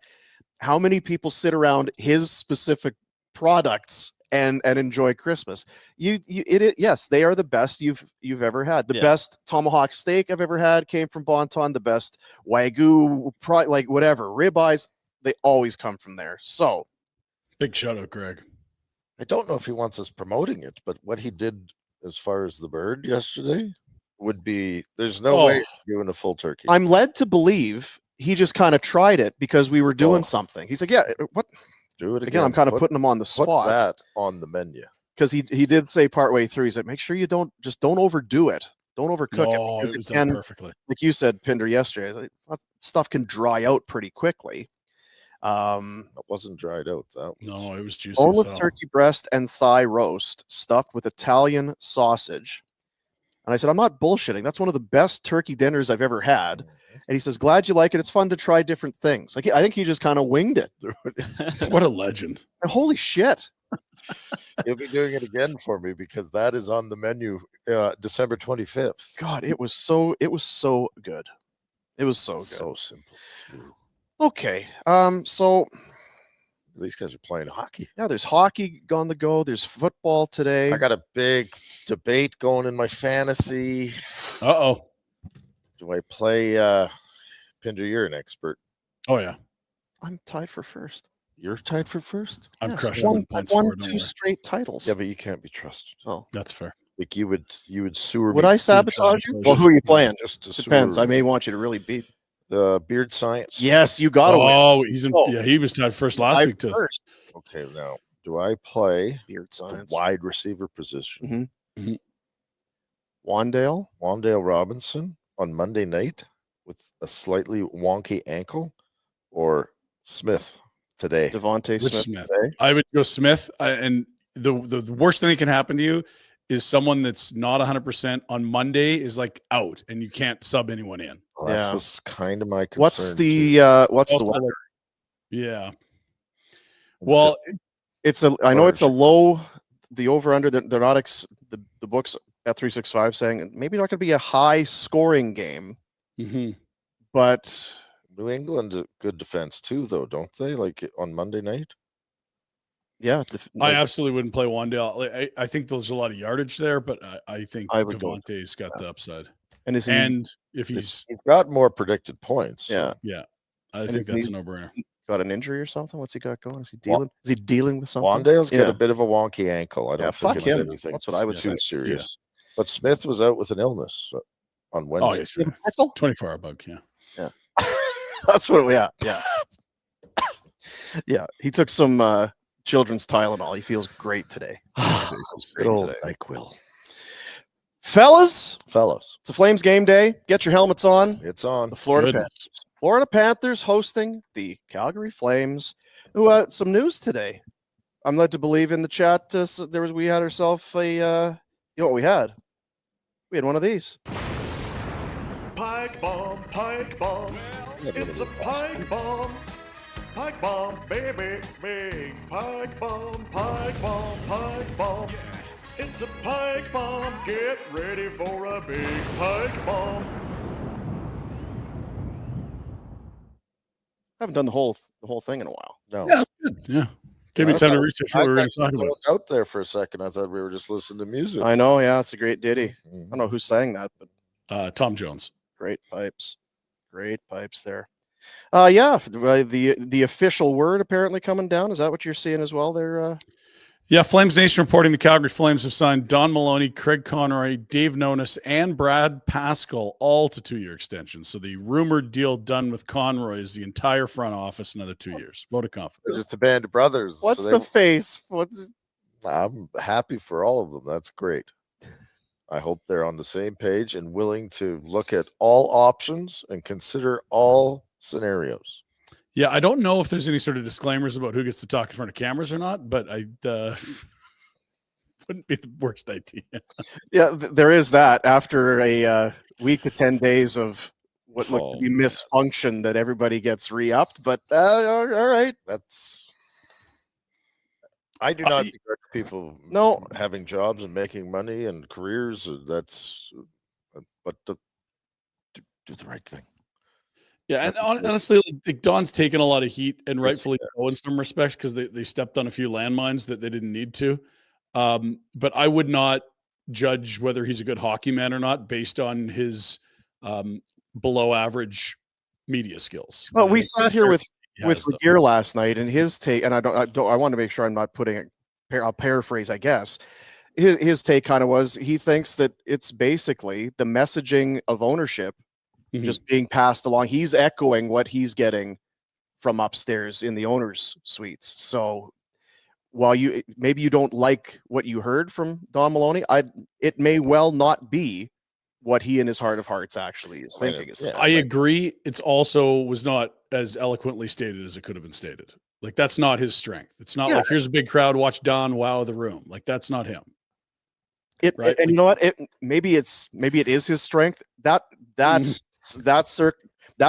How many people sit around his specific products and enjoy Christmas? Yes, they are the best you've ever had. The best tomahawk steak I've ever had came from Bonton. The best Wagyu, like whatever, ribeyes, they always come from there. So, big shout out, Greg. I don't know if he wants us promoting it, but what he did as far as the bird yesterday would be, there's no way doing a full turkey. I'm led to believe he just kind of tried it because we were doing something. He's like, yeah, what? Do it again. I'm kind of putting him on the spot. Put that on the menu. Because he did say partway through, he's like, make sure you don't overdo it. Don't overcook it, No, because it was it done can, perfectly. like you said, Pinder, yesterday, like, that stuff can dry out pretty quickly. It wasn't dried out. That was No, it was juicy. boneless turkey breast and thigh roast stuffed with Italian sausage. And I said, I'm not bullshitting. That's one of the best turkey dinners I've ever had. And he says, glad you like it. It's fun to try different things. Like, I think he just kind of winged it. What a legend. And holy shit. He'll be doing it again for me, because that is on the menu December 25th. God, it was so good. It was so good. So simple to do. Okay. So These guys are playing hockey. yeah, there's hockey on the go. There's football today. I got a big debate going in my fantasy. Uh-oh. Do I play Pinder? You're an expert. Oh, yeah. I'm tied for first. You're tied for first? I'm Yes, crushing I've points won for it, don't 2 worry. straight titles. Yeah, but you can't be trusted. Oh, That's fair. Like you would sewer would me I 2 sabotage times you? Well, who are you playing? just to Depends. sewer I may want you to really beat. the Beard Science. Yes, you got to win. Oh, he's in. Oh. Yeah, he was tied first He's last tied week too. first. Okay, now do I play Beard the science. wide receiver position? Wandale. Wandale Robinson on Monday night with a slightly wonky ankle, or Smith today? Devontae Which Smith. Smith? I would go Smith. And the worst thing that can happen to you is someone that's not 100% on Monday is like out, and you can't sub anyone in. Well, that's Yeah. what's kind of my concern. What's too. the what's the Also, weather? Yeah. Well, It's a. I know it's a low. The over under. They're not. The books at 365 saying maybe not going to be a high scoring game, but New England a good defense too, though, don't they? Like on Monday night. yeah. I absolutely wouldn't play Wandale. Like, I think there's a lot of yardage there, but I think I would go with Devontae's got the upside. And is he? And if he's got more predicted points. Yeah. yeah, I And think is that's he- a no-brainer. Got an injury or something? What's he got going? Is he dealing? Is he dealing with something? Wandale's got Yeah. a bit of a wonky ankle. I don't Yeah, think fuck it's him. anything. That's what I would too say. serious. But Smith was out with an illness on Oh, Wednesday. yeah, sure. Tackle? 24-hour bug. Yeah. That's what. Yeah. Yeah. He took some children's Tylenol. He feels great today. Good old NyQuil. Fellas, Fellas, it's a Flames game day. Get your helmets on. it's on. The Florida Panthers hosting the Calgary Flames. Who some news today? I'm led to believe in the chat. We had ourselves a. You know what we had? We had one of these. Pike bomb, it's a pike bomb, baby, big pike bomb, it's a pike bomb, get ready for a big pike bomb. Haven't done the whole thing in a while. No. Yeah, good. Yeah. Gave me time to research what we were going to talk about. Out there for a second, I thought we were just listening to music. I know, yeah, it's a great ditty. Mhm. I don't know who sang that, but Tom Jones. great pipes there. Yeah, the official word apparently coming down. Is that what you're seeing as well there? Yeah, Flames Nation reporting the Calgary Flames have signed Don Maloney, Craig Conroy, Dave Nonis, and Brad Pascal all to 2-year extensions. So the rumored deal done with Conroy is the entire front office another 2 years. Vote of They're confidence. just a band of brothers. What's so the face? I'm happy for all of them. That's great. I hope they're on the same page and willing to look at all options and consider all scenarios. Yeah, I don't know if there's any sort of disclaimers about who gets to talk in front of cameras or not, but I wouldn't be the worst idea. Yeah, there is that. After a week to 10 days of what looks to be misfunction, that everybody gets re-upped. But all right, I do not begrudge people No. having jobs and making money and careers. But do the right thing. Yeah, and honestly, like Don's taken a lot of heat, and Yes, rightfully so in some respects, because they stepped on a few landmines that they didn't need to. But I would not judge whether he's a good hockey man or not based on his below average media skills. Well, I we think sat here with has them. Regier last night, and his take, and I want to make sure I'm not putting I'll paraphrase, I guess. His take kind of was, he thinks that it's basically the messaging of ownership just being passed along. He's echoing what he's getting from upstairs in the owners' suites. So while maybe you don't like what you heard from Don Maloney, it may well not be what he in his heart of hearts actually is thinking. I agree. It's also was not as eloquently stated as it could have been stated. Like, that's not his strength. It's not like, here's a big crowd, watch Don wow the room. Like, that's not him. Right? And you know what? Maybe it is his strength. That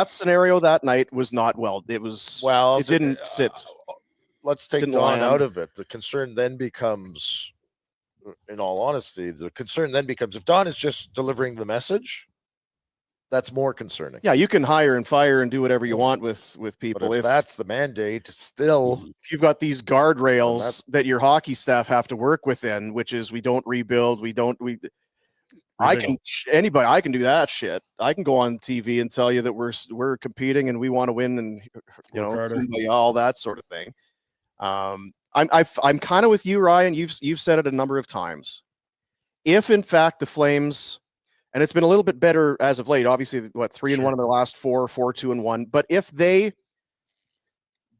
scenario that night was not well. It didn't sit. Let's take Don out of it. The concern then becomes, in all honesty, if Don is just delivering the message, that's more concerning. Yeah, you can hire and fire and do whatever you want with people. But if that's the mandate, still, if you've got these guardrails that your hockey staff have to work within, which is we don't rebuild, I can do that shit. I can go on TV and tell you that we're competing and we want to win and all that sort of thing. I'm kind of with you, Ryan. You've said it a number of times. If in fact the Flames, and it's been a little bit better as of late, obviously 3-1 in their last 4, 4-2-1, but if they,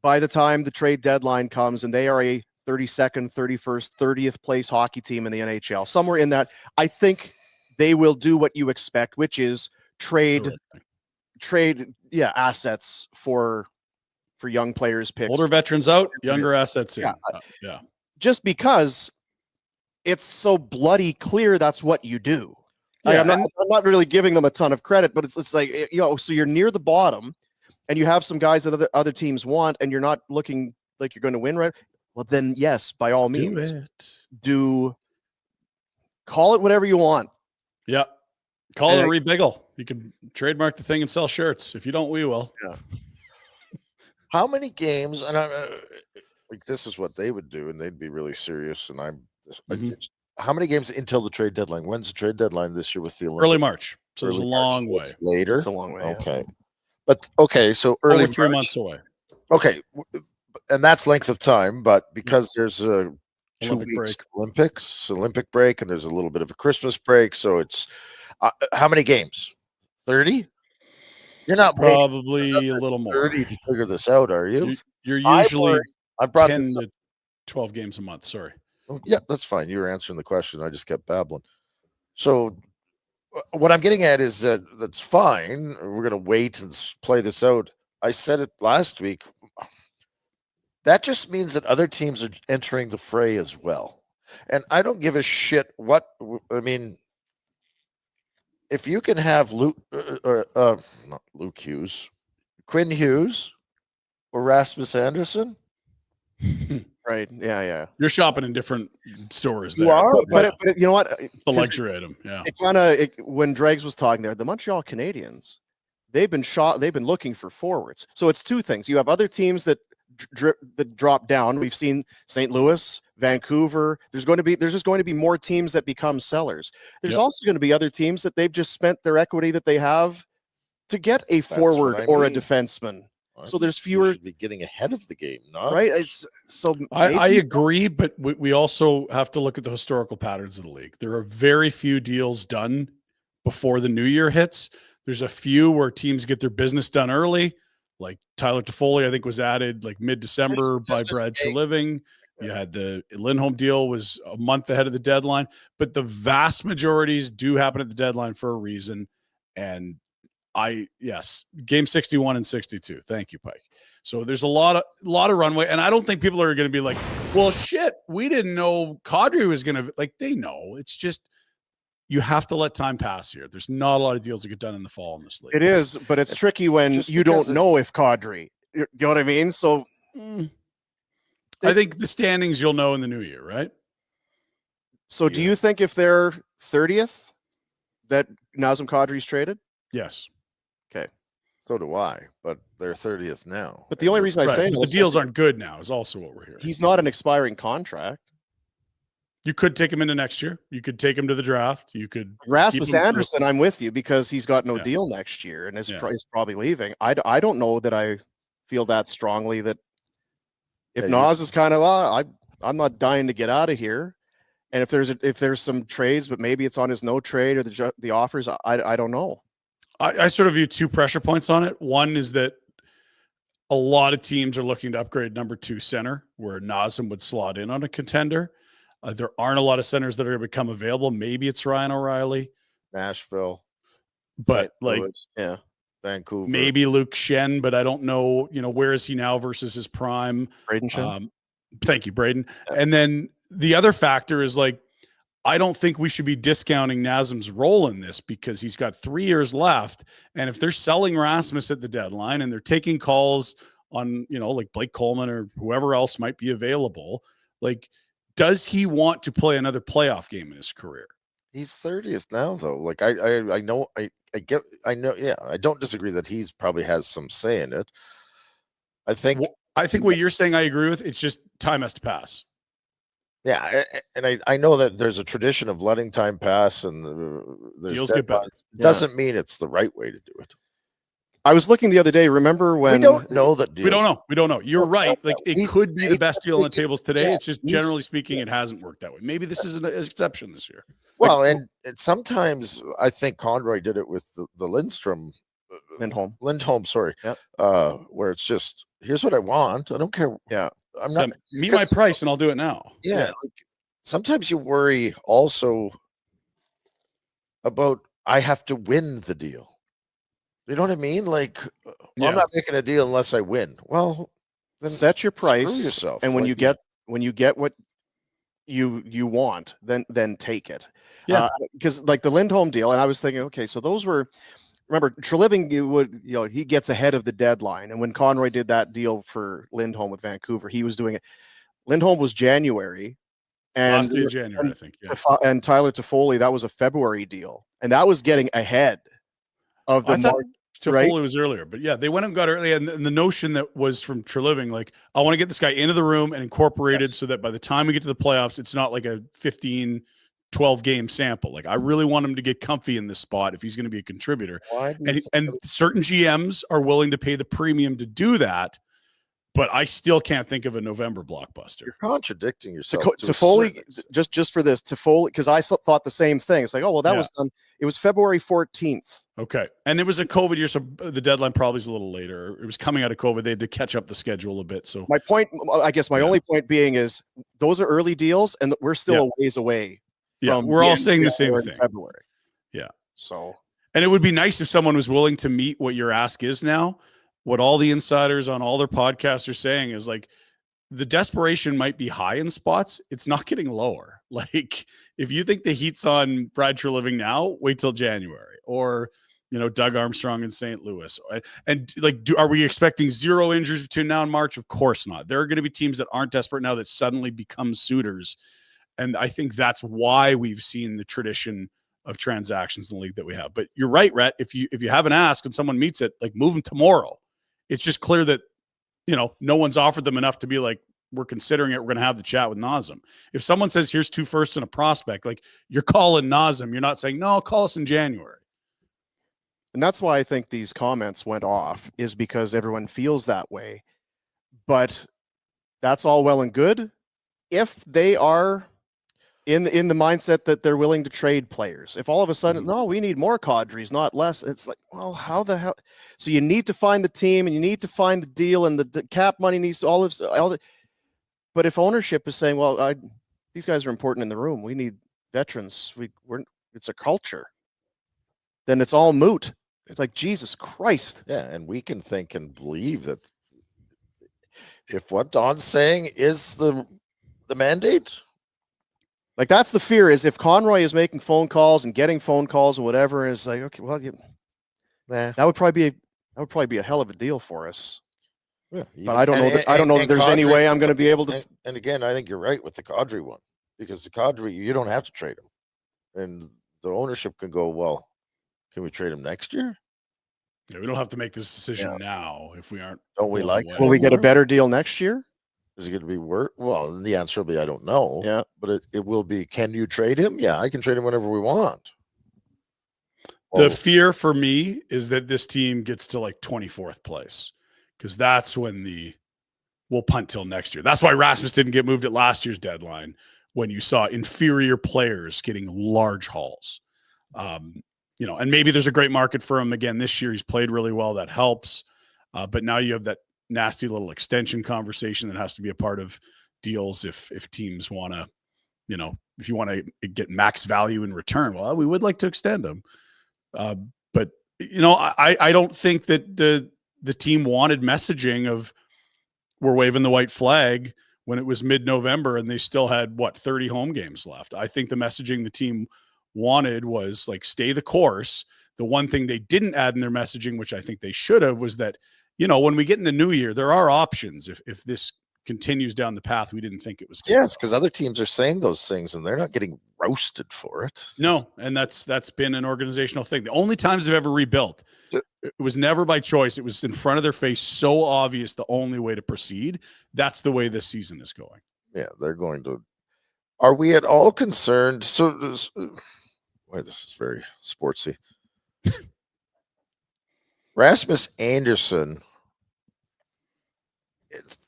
by the time the trade deadline comes and they are a 32nd, 31st, 30th place hockey team in the NHL, somewhere in that, I think they will do what you expect, which is trade assets for young players, picks. Older veterans out, younger assets in. Yeah. Just because it's so bloody clear that's what you do. Yeah, I'm not really giving them a ton of credit, but it's like, so you're near the bottom and you have some guys that other teams want and you're not looking like you're going to win, right? Well, then yes, by all means, call it whatever you want. Yeah. Call it a rebiggle. You can trademark the thing and sell shirts. If you don't, we will. Yeah. How many games? And like, this is what they would do, and they'd be really serious. And how many games until the trade deadline? When's the trade deadline this year with the Olympics? Early March. So it's a long way. It's later. It's a long way. Okay. Yeah. But so early Over 3 March. months away. Okay. And that's length of time, but because there's a 2 weeks Olympic break, and there's a little bit of a Christmas break. So it's how many games? 30? You're not probably a little more 30 to figure this out, are you? You're usually I brought 10 to 12 games a month. Sorry. Oh, yeah, that's fine. You were answering the question. I just kept babbling. So what I'm getting at is that's fine. We're going to wait and play this out. I said it last week. That just means that other teams are entering the fray as well. And I don't give a shit if you can have not Luke Hughes, Quinn Hughes, or Rasmus Anderson. Right. Yeah. You're shopping in different stores. You are, but you know what? It's a luxury item. Yeah. It kind of when Dregs was talking there, the Montreal Canadiens, they've been looking for forwards. So it's two things. You have other teams that drop down. We've seen St. Louis, Vancouver. There's just going to be more teams that become sellers. There's also going to be other teams that they've just spent their equity that they have to get a forward or a defenseman. So there's fewer. You should be getting ahead of the game, not right? I agree, but we also have to look at the historical patterns of the league. There are very few deals done before the new year hits. There's a few where teams get their business done early, like Tyler Toffoli, I think, was added like mid-December by Brad Treliving. You had the Lindholm deal was a month ahead of the deadline, but the vast majorities do happen at the deadline for a reason. And game 61 and 62. Thank you, Pike. So there's a lot of runway, and I don't think people are going to be like, well, shit, we didn't know Kadri was going to, like, they know. It's just you have to let time pass here. There's not a lot of deals that get done in the fall in this league. It is, but it's tricky when you don't know if Kadri, you know what I mean? So I think the standings you'll know in the new year, right? So do you think if they're 30th that Nazem Kadri's traded? Yes. Okay. So do I, but they're 30th now. But the only reason I say the deals aren't good now is also what we're hearing. He's not an expiring contract. You could take him into next year. You could take him to the draft. You could Rasmus Anderson. I'm with you because he's got no deal next year and is probably leaving. I don't know that I feel that strongly that if Nas is kind of I'm not dying to get out of here, and if there's some trades, but maybe it's on his no trade or the offers. I don't know. I sort of view two pressure points on it. One is that a lot of teams are looking to upgrade number 2 center, where Nazem would slot in on a contender. There aren't a lot of centers that are going to become available. Maybe it's Ryan O'Reilly. Nashville, but St. like Louis, Yeah. Vancouver. maybe Luke Shen, but I don't know, where is he now versus his prime? Braden Shen. Thank you, Braden. Yeah. And then the other factor is like, I don't think we should be discounting Nazem's role in this because he's got 3 years left. And if they're selling Rasmus at the deadline and they're taking calls on, like Blake Coleman or whoever else might be available, like, does he want to play another playoff game in his career? He's 30th now, though. Like I know, I know. Yeah, I don't disagree that he's probably has some say in it. I think what you're saying, I agree with. It's just time has to pass. Yeah, and I know that there's a tradition of letting time pass and there's Deals get better. deadlines. Doesn't mean it's the right way to do it. I was looking the other day. Remember when We don't know that deals. We don't know. You're right. Like it could be the best deal on the he's- tables today. yeah, It's just generally speaking, it hasn't worked that way. Maybe this is an exception this year. Well, and sometimes I think Conroy did it with the Lindstrom, Lindholm. Sorry, Yep. Where it's just here's what I want. I don't care. Yeah. I'm not. Meet my price and I'll do it now. Yeah, like, sometimes you worry also about I have to win the deal. You know what I mean? Like, I'm not making a deal unless I win. Well, then set your price, screw yourself. and when Like, you get what you want, then take it. Yeah. Because like the Lindholm deal, and I was thinking, okay, so those were. Remember, Treliving he gets ahead of the deadline, and when Conroy did that deal for Lindholm with Vancouver, he was doing it. Lindholm was January, and last day of January, I think. Yeah. And Tyler Toffoli, that was a February deal, and that was getting ahead of the market. Toffoli was earlier, but yeah, they went and got early, and the notion that was from Treliving, like, I want to get this guy into the room and incorporated so that by the time we get to the playoffs, it's not like a 12 game sample. Like, I really want him to get comfy in this spot if he's going to be a contributor. And certain GMs are willing to pay the premium to do that, but I still can't think of a November blockbuster. You're contradicting yourself. Toffoli, just for this, Toffoli, because I thought the same thing. It's like, oh, well, that was done. It was February 14th. Okay. And it was a COVID year, so the deadline probably is a little later. It was coming out of COVID. They had to catch up the schedule a bit. So my point, I guess my only point being is those are early deals, and we're still a ways away. Yeah, we're all saying the same thing. February. Yeah. So, and it would be nice if someone was willing to meet what your ask is now. What all the insiders on all their podcasts are saying is like the desperation might be high in spots. It's not getting lower. Like if you think the heat's on Brad Treliving now, wait till January, or Doug Armstrong in St. Louis. And like, are we expecting 0 injuries between now and March? Of course not. There are going to be teams that aren't desperate now that suddenly become suitors. And I think that's why we've seen the tradition of transactions in the league that we have. But you're right, Rhett. If you have an ask and someone meets it, like, move them tomorrow. It's just clear that, no one's offered them enough to be like, we're considering it. We're going to have the chat with Nazem. If someone says, here's 2 firsts and a prospect, like, you're calling Nazem. You're not saying, no, call us in January. And that's why I think these comments went off, is because everyone feels that way. But that's all well and good if they are in the mindset that they're willing to trade players. If all of a sudden, no, we need more Kadris, not less. It's like, well, how the hell? So you need to find the team, and you need to find the deal, and the cap money needs to all the. But if ownership is saying, well, these guys are important in the room, we need veterans. It's a culture. Then it's all moot. It's like, Jesus Christ. Yeah, and we can think and believe that if what Don's saying is the mandate. Like, that's the fear, is if Conroy is making phone calls and getting phone calls and whatever, and it's like, okay, well, that would probably be a hell of a deal for us. Yeah, but I don't know that there's any way I'm going to be able to. And again, I think you're right with the Kadri one, because the Kadri, you don't have to trade him, and the ownership can go, well, can we trade him next year? Yeah, we don't have to make this decision now if we aren't. Don't we like? Will we get a better deal next year? Is it going to be worth? Well, the answer will be, I don't know. Yeah, but it will be, can you trade him? Yeah, I can trade him whenever we want. The fear for me is that this team gets to like 24th place, because that's when we'll punt till next year. That's why Rasmus didn't get moved at last year's deadline, when you saw inferior players getting large hauls. And maybe there's a great market for him again this year. He's played really well. That helps. But now you have that nasty little extension conversation that has to be a part of deals if teams want to, if you want to get max value in return, well, we would like to extend him. But I don't think that the team wanted messaging of we're waving the white flag when it was mid-November and they still had 30 home games left. I think the messaging the team wanted was like, stay the course. The one thing they didn't add in their messaging, which I think they should have, was that, when we get in the new year, there are options. If this continues down the path we didn't think it was. Yes, because other teams are saying those things and they're not getting roasted for it. No, and that's been an organizational thing. The only times they've ever rebuilt, it was never by choice. It was in front of their face, so obvious the only way to proceed. That's the way this season is going. Yeah, they're going to. Are we at all concerned? So, this is very sportsy. Rasmus Anderson,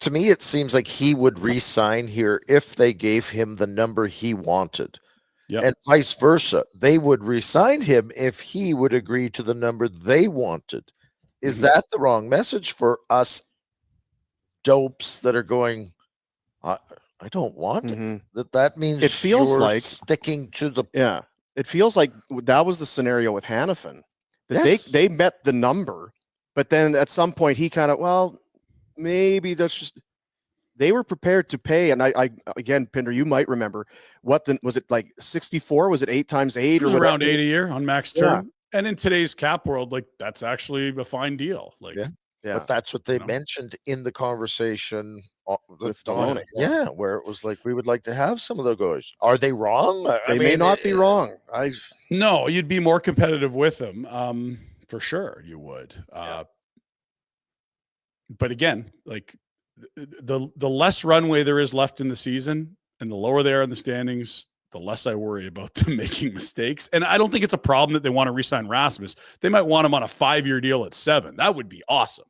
to me, it seems like he would re-sign here if they gave him the number he wanted. Yep. And vice versa. They would re-sign him if he would agree to the number they wanted. Is that the wrong message for us dopes that are going, I don't want it? That means it feels you're like sticking to the... Yeah. It feels like that was the scenario with Hanifin. That Yes. they met the number, but then at some point he kind of, maybe that's just, they were prepared to pay. And I again, Pinder, you might remember was it like 64? Was it 8 times 8 It was or around whatever? 8 a year on max term? And in today's cap world, like, that's actually a fine deal. Like, Yeah. But that's what they mentioned in the conversation with Don. Maloney. Yeah, where it was like, we would like to have some of those guys. Are they wrong? They may not be wrong. No, you'd be more competitive with them. For sure you would. But again, like the less runway there is left in the season and the lower they are in the standings, the less I worry about them making mistakes. And I don't think it's a problem that they want to re-sign Rasmus. They might want him on a 5-year deal at 7. That would be awesome.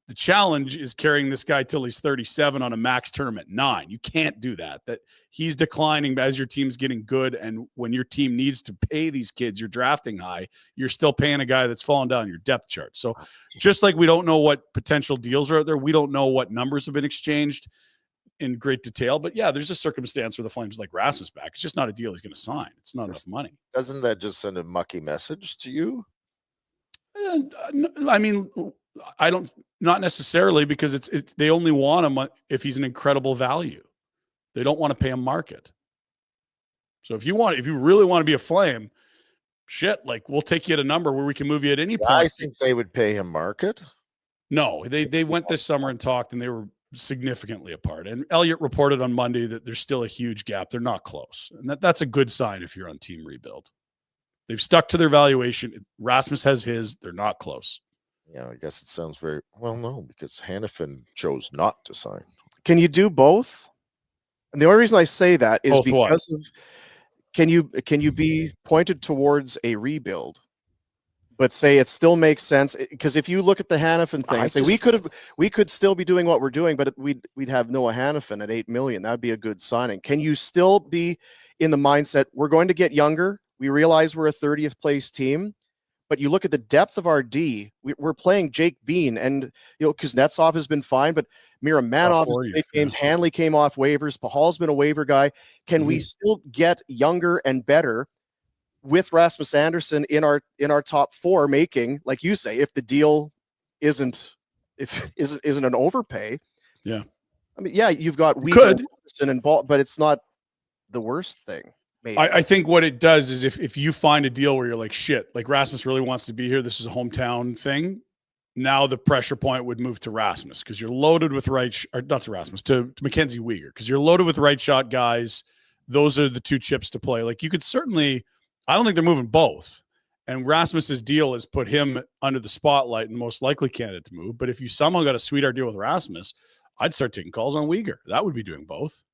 The challenge is carrying this guy till he's 37 on a max term at 9. You can't do that. That he's declining as your team's getting good. And when your team needs to pay these kids, you're drafting high, you're still paying a guy that's fallen down your depth chart. So just like we don't know what potential deals are out there, we don't know what numbers have been exchanged in great detail. But yeah, there's a circumstance where the Flames like Rasmus back. It's just not a deal he's going to sign. It's not enough money. Doesn't that just send a mucky message to you? I mean, I don't, not necessarily, because it's they only want him if he's an incredible value. They don't want to pay him market. So if you really want to be a Flame, like, we'll take you at a number where we can move you at any point. I think they would pay him market. No, they went this summer and talked, and they were significantly apart. And Elliott reported on Monday that there's still a huge gap. They're not close. And that's a good sign if you're on team rebuild. They've stuck to their valuation. Rasmus has his. They're not close. Yeah, I guess it sounds very well. No, because Hanifin chose not to sign. Can you do both? And the only reason I say that is Both because of can you be pointed towards a rebuild, but say it still makes sense? Because if you look at the Hanifin thing, say we could still be doing what we're doing, but we'd have Noah Hanifin at $8 million. That'd be a good signing. Can you still be in the mindset we're going to get younger? We realize we're a 30th place team. But you look at the depth of our D, we're playing Jake Bean, and Kuznetsov has been fine, but Miramanov games, Hanley came off waivers, Pahal's been a waiver guy. Can we still get younger and better with Rasmus Anderson in our top 4, making, like you say, if the deal isn't an overpay? Yeah, I mean, yeah, you've got Anderson and Ball, but it's not the worst thing. I think what it does is if you find a deal where you're like, shit, like Rasmus really wants to be here, this is a hometown thing, now the pressure point would move to Rasmus, because you're loaded with to Mackenzie Weegar, because you're loaded with right shot guys. Those are the 2 chips to play. Like, you could certainly, I don't think they're moving both. And Rasmus's deal has put him under the spotlight and the most likely candidate to move. But if you somehow got a sweetheart deal with Rasmus, I'd start taking calls on Weegar. That would be doing both.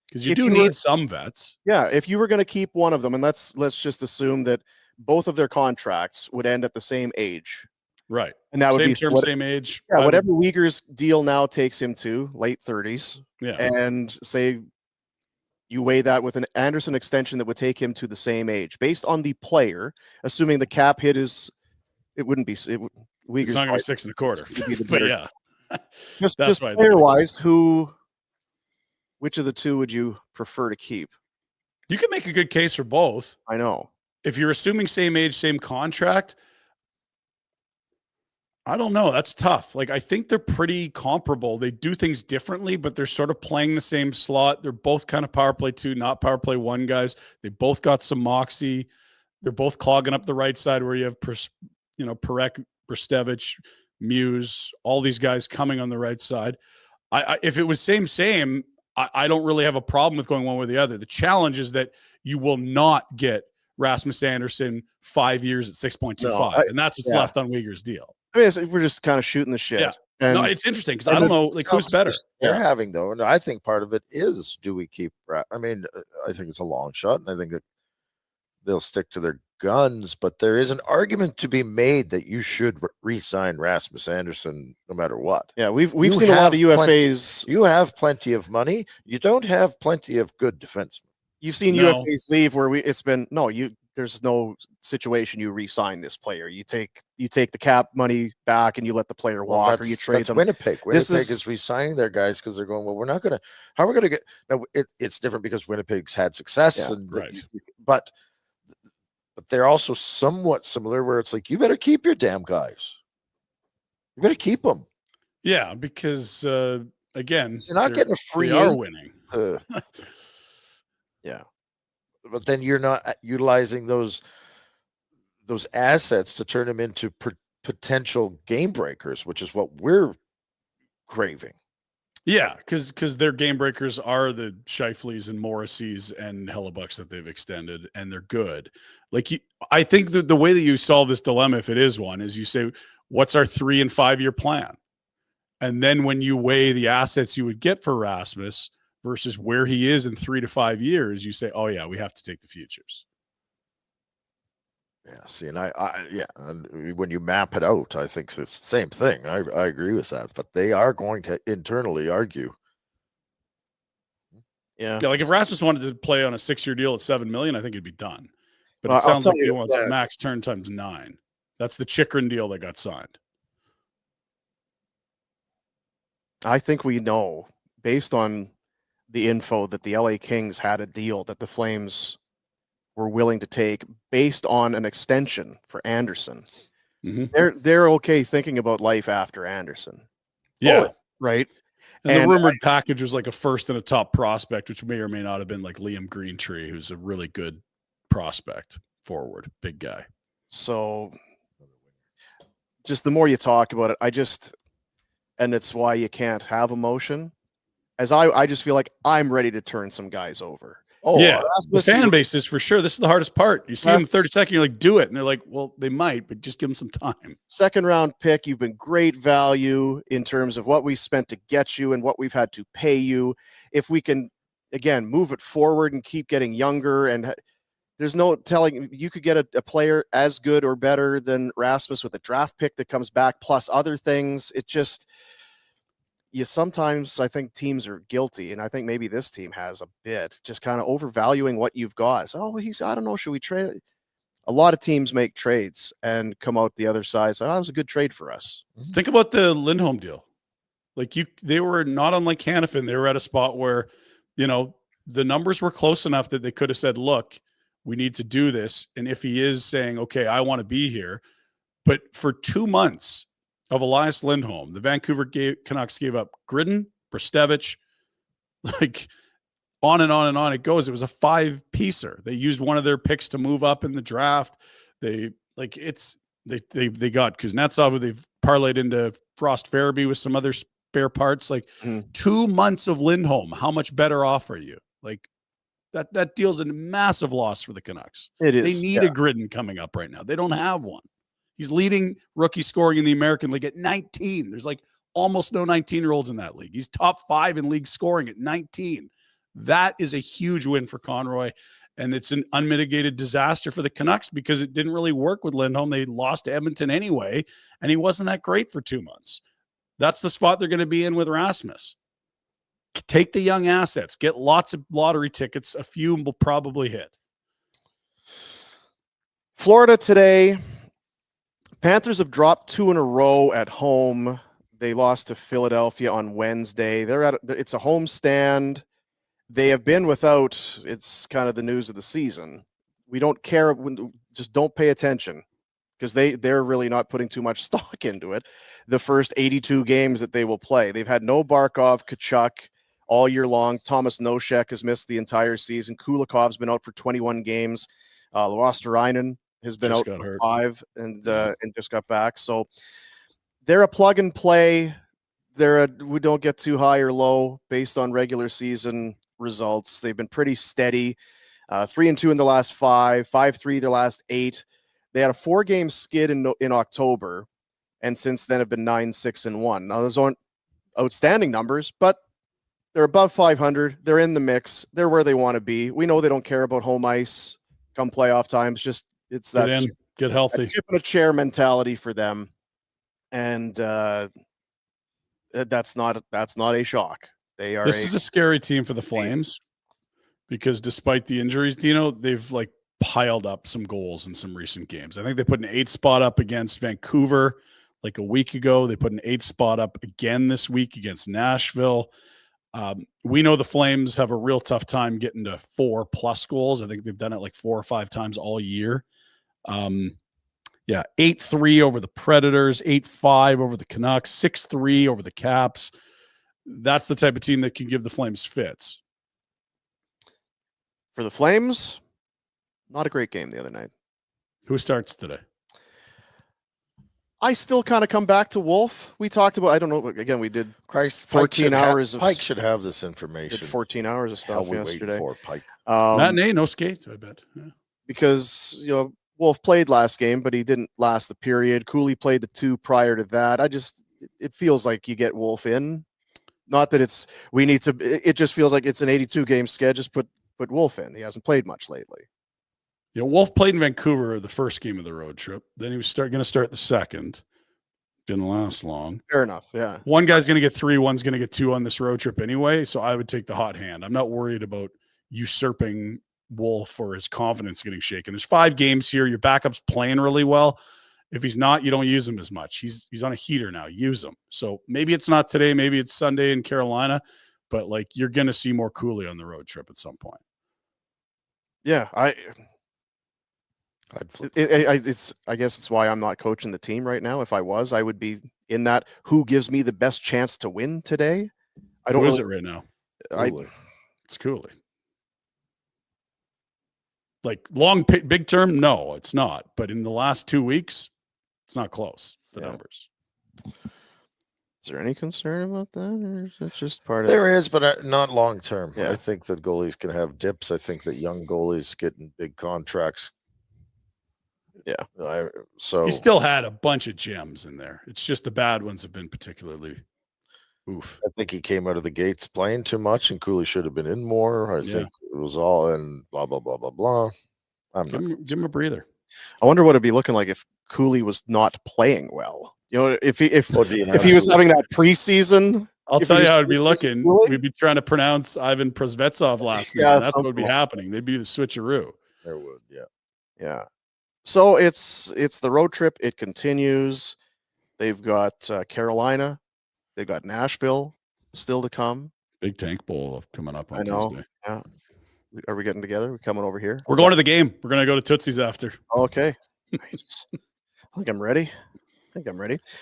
Because you need some vets. Yeah, if you were going to keep one of them, and let's just assume that both of their contracts would end at the same age. Right. And that would be same age. Yeah, whatever Weegar's deal now takes him to, late 30s. Yeah. And say you weigh that with an Anderson extension that would take him to the same age. Based on the player, assuming the cap hit is, it wouldn't be, Weegar's it's not going to be 6 1/4. But yeah. Just player-wise, which of the 2 would you prefer to keep? You can make a good case for both. I know. If you're assuming same age, same contract, I don't know. That's tough. Like, I think they're pretty comparable. They do things differently, but they're sort of playing the same slot. They're both kind of power play 2, not power play 1 guys. They both got some moxie. They're both clogging up the right side where you have, Perek, Brstevich, Muse, all these guys coming on the right side. If it was same, I don't really have a problem with going one way or the other. The challenge is that you will not get Rasmus Anderson 5 years at 6.25, and that's what's left on Uyghur's deal. I mean, we're just kind of shooting the shit. Yeah. And, no, it's interesting because I don't know, like, who's better. They're having, though, and I think part of it is, do we keep? I mean, I think it's a long shot, and I think that they'll stick to their guns. But there is an argument to be made that you should re-sign Rasmus Anderson no matter what. Yeah, we've seen a lot of UFAs. You have plenty of money. You don't have plenty of good defensemen. You've seen UFAs leave where there's no situation you re-sign this player. You take the cap money back and you let the player walk, or you trade them. Winnipeg is re-signing their guys because they're going, well, we're not going to. How are we going to get? No, it's different because Winnipeg's had success, but they're also somewhat similar where it's like, you better keep your damn guys. You better keep them. Yeah, because again, you're not getting a free. They are winning. Yeah. But then you're not utilizing those assets to turn them into potential game breakers, which is what we're craving. Yeah, because their game breakers are the Scheifeleys and Morriseys and Hellebucks that they've extended, and they're good. I think the way that you solve this dilemma, if it is one, is you say, what's our 3 and 5 year plan? And then when you weigh the assets you would get for Rasmus versus where he is in 3 to 5 years, you say, oh yeah, we have to take the futures. Yeah. See, and and when you map it out, I think it's the same thing. I agree with that, but they are going to internally argue. Yeah. Like if Rasmus wanted to play on a 6-year deal at $7 million, I think it'd be done. But it sounds like he wants max turn times 9. That's the Chychrun deal that got signed. I think we know, based on the info, that the LA Kings had a deal that the Flames were willing to take based on an extension for Anderson. Mm-hmm. They're okay thinking about life after Anderson. Yeah. Right. And the rumored package was like a first and a top prospect, which may or may not have been like Liam Greentree, who's a really good prospect forward, big guy. So just the more you talk about it, and it's why you can't have emotion. As I just feel like I'm ready to turn some guys over. Oh, yeah. The fan base is for sure. This is the hardest part. You see them 30-second, you're like, do it. And they're like, well, they might, but just give them some time. 2nd round pick. You've been great value in terms of what we spent to get you and what we've had to pay you. If we can, again, move it forward and keep getting younger, and there's no telling, you could get a player as good or better than Rasmus with a draft pick that comes back plus other things. It just, sometimes I think teams are guilty, and I think maybe this team has a bit, just kind of overvaluing what you've got. So, I don't know, should we trade? A lot of teams make trades and come out the other side. So, that was a good trade for us. Think about the Lindholm deal. Like they were not unlike Hanifin. They were at a spot where, the numbers were close enough that they could have said, look, we need to do this. And if he is saying, okay, I want to be here, but for 2 months of Elias Lindholm, the Vancouver Canucks gave up Gridden, Brstevich, like on and on and on it goes. It was a 5-piecer. They used one of their picks to move up in the draft. They got Kuznetsov, who they've parlayed into Frost Farabee with some other spare parts. 2 months of Lindholm. How much better off are you? Like that deal's a massive loss for the Canucks. It is. They need a Gridden coming up right now. They don't have one. He's leading rookie scoring in the American League at 19. There's like almost no 19-year-olds in that league. He's top 5 in league scoring at 19. That is a huge win for Conroy. And it's an unmitigated disaster for the Canucks because it didn't really work with Lindholm. They lost to Edmonton anyway, and he wasn't that great for 2 months. That's the spot they're going to be in with Rasmus. Take the young assets. Get lots of lottery tickets. A few will probably hit. Florida today. Panthers have dropped 2 in a row at home. They lost to Philadelphia on Wednesday. It's a home stand. they have been without, it's kind of the news of the season. We don't care, just don't pay attention, because they're really not putting too much stock into it. The first 82 games that they will play, they've had no Barkov, Kachuk all year long. Thomas Nosek has missed the entire season. Kulikov's been out for 21 games. Luosterainen has been out for 5 and just got back. So they're a plug and play. We don't get too high or low based on regular season results. They've been pretty steady. 3-2 in the last 5, 5-3 the last 8. They had a 4-game skid in October, and since then have been 9-6-1. Now those aren't outstanding numbers, but they're above 500. They're in the mix. They're where they want to be. We know they don't care about home ice come playoff times. Just it's that get healthy, chip in a chair mentality for them, and that's not a shock. They are. This is a scary team for the Flames, because despite the injuries, Dino, they've like piled up some goals in some recent games. I think they put an 8 spot up against Vancouver like a week ago. They put an 8 spot up again this week against Nashville. We know the Flames have a real tough time getting to 4+ goals. I think they've done it like 4 or 5 times all year. 8-3 over the Predators, 8-5 over the Canucks, 6-3 over the Caps. That's the type of team that can give the Flames fits. For the Flames, not a great game the other night. Who starts today? I still kind of come back to Wolf. We talked about, I don't know, again, we did Christ, 14 hours of Pike should have this information. 14 hours of stuff yesterday. For Pike. Matinee, no skates, I bet. Yeah. Because, Wolf played last game, but he didn't last the period. Cooley played the 2 prior to that. It feels like you get Wolf in. Not that it just feels like it's an 82 game schedule. Just put Wolf in. He hasn't played much lately. Yeah, Wolf played in Vancouver the first game of the road trip. Then he was going to start the second. Didn't last long. Fair enough, yeah. One guy's going to get 3, one's going to get 2 on this road trip anyway, so I would take the hot hand. I'm not worried about usurping Wolf or his confidence getting shaken. There's 5 games here. Your backup's playing really well. If he's not, you don't use him as much. He's on a heater now. Use him. So maybe it's not today. Maybe it's Sunday in Carolina, but like you're going to see more Cooley on the road trip at some point. Yeah, I guess it's why I'm not coaching the team right now. If I was, I would be in that. Who gives me the best chance to win today? I don't know. Who is it right now? It's Cooley. Like big term, no, it's not. But in the last 2 weeks, it's not close. The numbers. Is there any concern about that, or is it just part of? There is, but not long term. Yeah. I think that goalies can have dips. I think that young goalies getting big contracts. Yeah. So he still had a bunch of gems in there. It's just the bad ones have been particularly oof. I think he came out of the gates playing too much, and Cooley should have been in more. I think it was all in blah blah blah blah blah. Give him a breather. I wonder what it'd be looking like if Cooley was not playing well. If he was having that preseason. I'll tell you how it'd be looking. We'd be trying to pronounce Ivan Prosvetsov last night. That's what would be happening. They'd be the switcheroo. There would, yeah. So it's the road trip. It continues. They've got Carolina. They've got Nashville still to come. Big Tank Bowl coming up on Tuesday. Yeah. Are we getting together? We're coming over here. We're going to the game. We're going to go to Tootsie's after. Okay. Nice. I think I'm ready.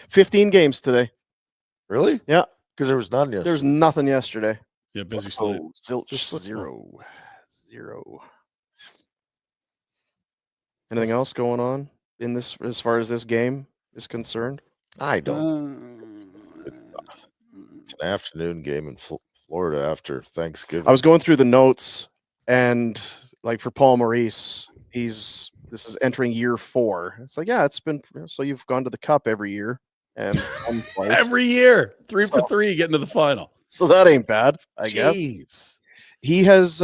15 games today. Really? Yeah. Because there was none yesterday. There was nothing yesterday. Yeah, busy slate. Still just zero. Anything else going on in this as far as this game is concerned? I don't. It's an afternoon game in Florida after Thanksgiving. I was going through the notes, and like for Paul Maurice, this is entering year 4. It's like, yeah, it's been so you've gone to the Cup every year and won twice. Every year, 3 for 3, getting to the final. So that ain't bad, I guess. He has.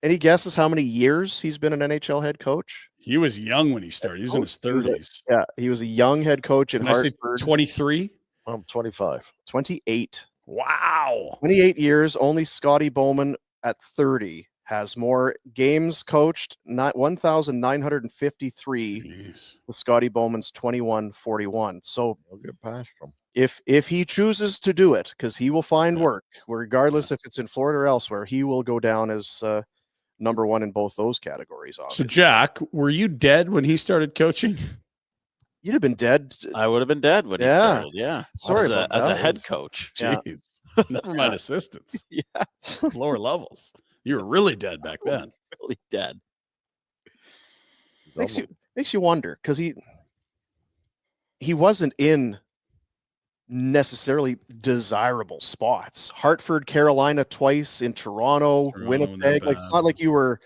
Any guesses how many years he's been an NHL head coach? He was young when he started. He was in his 30s. Yeah, he was a young head coach in Hartford. 23? I'm 25. 28. Wow. 28 years, only Scotty Bowman at 30 has more games coached, not 1,953. Jeez. With Scotty Bowman's 2141. So We'll get past them. if he chooses to do it, because he will find work, regardless if it's in Florida or elsewhere, he will go down as number one in both those categories. Obviously. So, Jack, were you dead when he started coaching? You'd have been dead. I would have been dead when he started. Yeah. Sorry as a head coach. Yeah. Jeez. Never mind assistants. Yeah. Lower levels. You were really dead back then. Really dead. Makes you wonder, because he wasn't in necessarily desirable spots. Hartford, Carolina twice, in Toronto, Winnipeg. Like, it's not like you were.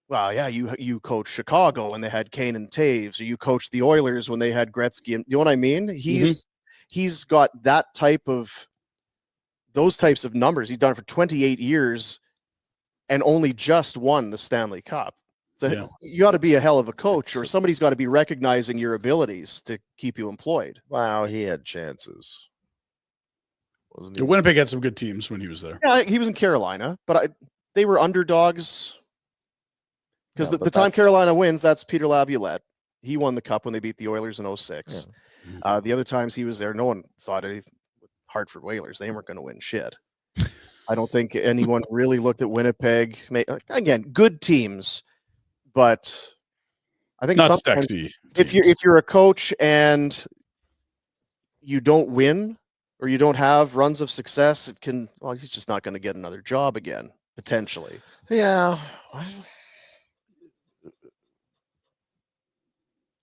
Well, yeah, you coached Chicago when they had Kane and Taves, or you coached the Oilers when they had Gretzky. And you know what I mean? He's got those types of numbers. He's done it for 28 years and only just won the Stanley Cup. So you got to be a hell of a coach, or somebody's got to be recognizing your abilities to keep you employed. Wow, he had chances. Wasn't he? Winnipeg had some good teams when he was there. Yeah, he was in Carolina, but they were underdogs. Because Yeah, the time Carolina wins, that's Peter Laviolette. He won the cup when they beat the Oilers in 06. Yeah. The other times he was there, no one thought anything. Hartford Whalers, they weren't going to win shit. I don't think anyone really looked at Winnipeg. Again, good teams, but I think Not sometimes sexy. if you're a coach and you don't win or you don't have runs of success, he's just not going to get another job again, potentially. Yeah.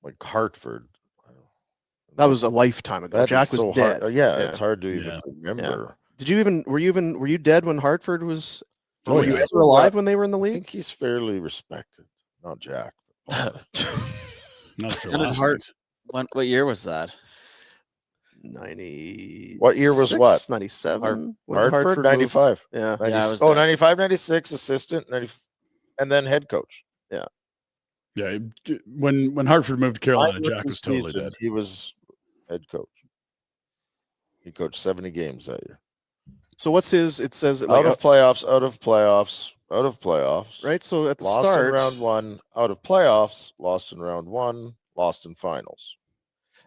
Like Hartford. That was a lifetime ago. Jack was dead. Yeah, it's hard to even remember. Yeah. Were you dead when Hartford was? Oh, were you ever alive when they were in the I league? think he's fairly respected. Not Jack. Not for And last Hart- night. What year was that? 90. What year was what? 97. when Hartford, moved. 95. Yeah. 90, I was 95, 96, assistant, 90, and then head coach. Yeah, when Hartford moved to Carolina, Nine Jack was totally seasons, dead. He was head coach. He coached 70 games that year. So what's his? It says Out of playoffs, right. So at the lost start, in round one, out of playoffs, lost in round one, lost in finals.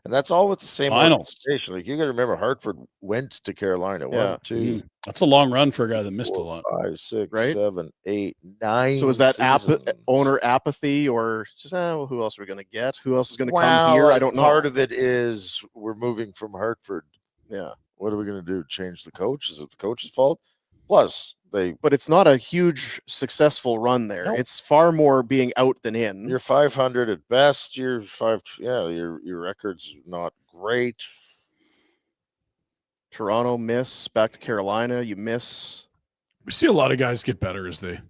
And that's all with the same Finals. organization. Like, you got to remember, Hartford went to Carolina. Yeah. 1, 2, That's a long run for a guy that missed a 4, lot. 5, 6, Right? 7, 8, 9. so is that seasons. owner apathy, or just well, who else are we going to get? Who else is going to Well, come here? I don't know. Part of it is we're moving from Hartford. Yeah. What are we going to do? Change the coach? Is it the coach's fault? Plus, But it's not a huge successful run there. Nope. It's far more being out than in. you're 500 at best. Your record's not great. Toronto miss, back to Carolina, you miss. We see a lot of guys get better as they.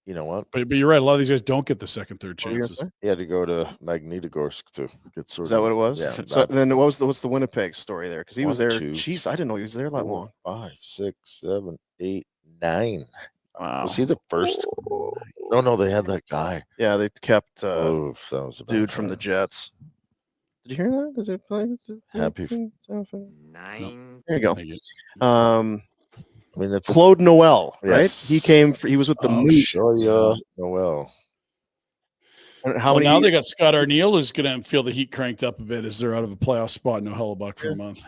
You know what? But you're right. A lot of these guys don't get the second, third What were you gonna chances. say? He had to go to Magnitogorsk to get sorted. Is that what it was? Yeah. So then what's the Winnipeg story there? Because he was 1, there. 2, Jeez, I didn't know he was there that 4, long. 5, 6, 7, 8, 9. Wow. Was he the first? No, they had that guy. Yeah, they kept That was a bad dude from the time. Jets. Did you hear that? Does it play? Happy. Nine. There you go. Thank you. I mean, that's Claude Noel, right? Yes. He was with the Moose. Shoya Noel. How many? Now they got Scott Arniel, who's going to feel the heat cranked up a bit as they're out of a playoff spot. No Hellebuck for a month.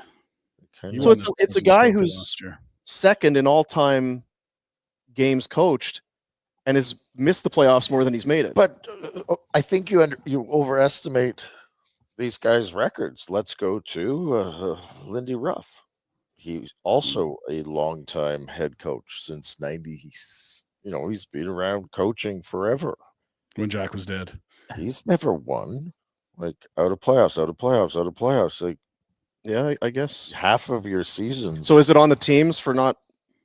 He So won it's the a guy trophy who's last year. second in all-time games coached and has missed the playoffs more than he's made it. But I think you overestimate these guys' records. Let's go to Lindy Ruff. He's also a longtime head coach since 90. He's been around coaching forever. When Jack was dead. He's never won, like out of playoffs. Like, yeah, I guess. half of your seasons. So is it on the teams for not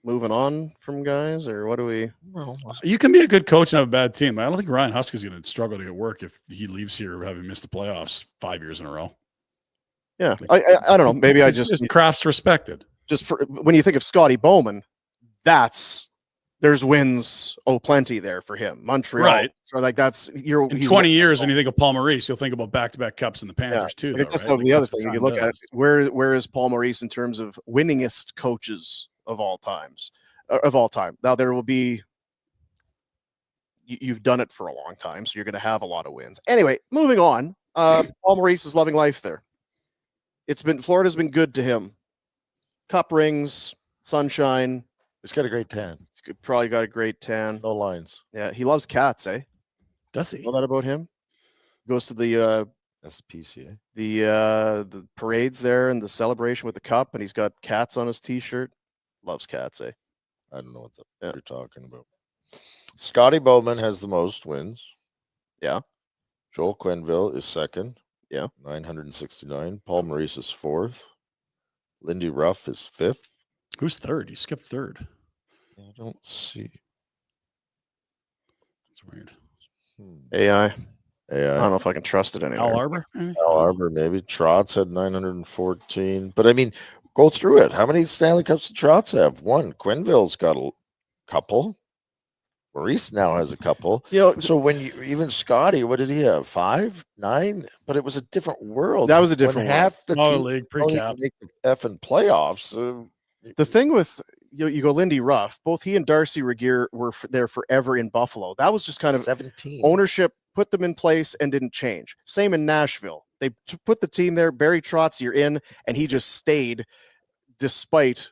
moving on from guys, or what do we? Well, You can be a good coach and have a bad team. I don't think Ryan Husk is going to struggle to get work if he leaves here having missed the playoffs 5 years in a row. Yeah, I don't know. Maybe I just Kraft's respected. Just for when you think of Scotty Bowman, there's wins plenty there for him. Montreal, Right? So like In 20 years, when you think of Paul Maurice, you'll think about back-to-back cups in the Panthers too. But Though, that's right? the other That's what thing. You time look at it, does. where is Paul Maurice in terms of winningest coaches of all time? Now there will be you've done it for a long time, so you're going to have a lot of wins. Anyway, moving on. Paul Maurice is loving life there. Florida's been good to him. Cup rings, sunshine. He's got a great tan. Probably got a great tan. No lines. Yeah, he loves cats, eh? Does he? You know that about him? Goes to the That's the PCA. The parades there and the celebration with the cup, and he's got cats on his T-shirt. Loves cats, eh? I don't know what you're talking about. Scotty Bowman has the most wins. Yeah. Joel Quenneville is second. Yeah. 969. Paul Maurice is fourth. Lindy Ruff is fifth. Who's third? You skipped third. I don't see. That's weird. AI. I AI. don't know if I can trust it anymore. Al Arbor? Maybe? Al Arbor, maybe. Trotz had 914. But I mean, go through it. How many Stanley Cups did Trotz have? One. Quenneville's got a couple. Maurice now has a couple. So when even Scotty, what did he have? 5, 9? But it was a different world. That was a different when half the Smaller team league, only pre-cap. can make the effing playoffs. The thing with you go Lindy Ruff, both he and Darcy Regier were there forever in Buffalo. That was just kind of 17. ownership put them in place and didn't change. Same in Nashville. They put the team there. Barry Trotz, you're in, and he just stayed despite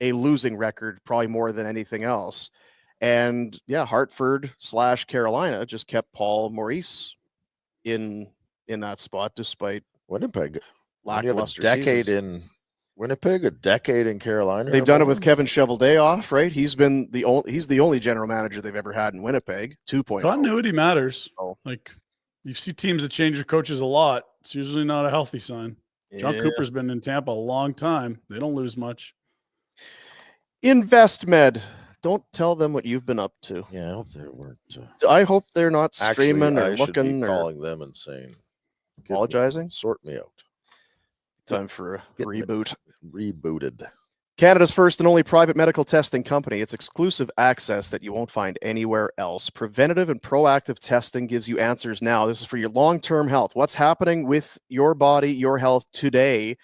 a losing record, probably more than anything else. And yeah, Hartford / Carolina just kept Paul Maurice in that spot despite Winnipeg. lackluster A decade seasons. in Winnipeg, a decade in Carolina. They've done it with Kevin Cheveldayoff, right? He's the only general manager they've ever had in Winnipeg. 2.0. Continuity matters. Oh. Like, you see teams that change their coaches a lot. It's usually not a healthy sign. John Cooper's been in Tampa a long time. They don't lose much. InvestMed. Don't tell them what you've been up to. Yeah, I hope they weren't. I hope they're not streaming Actually, or looking or calling them and saying, apologizing. Sort me out. Time for a reboot. Rebooted. Canada's first and only private medical testing company. It's exclusive access that you won't find anywhere else. Preventative and proactive testing gives you answers now. This is for your long-term health. What's happening with your body, your health today,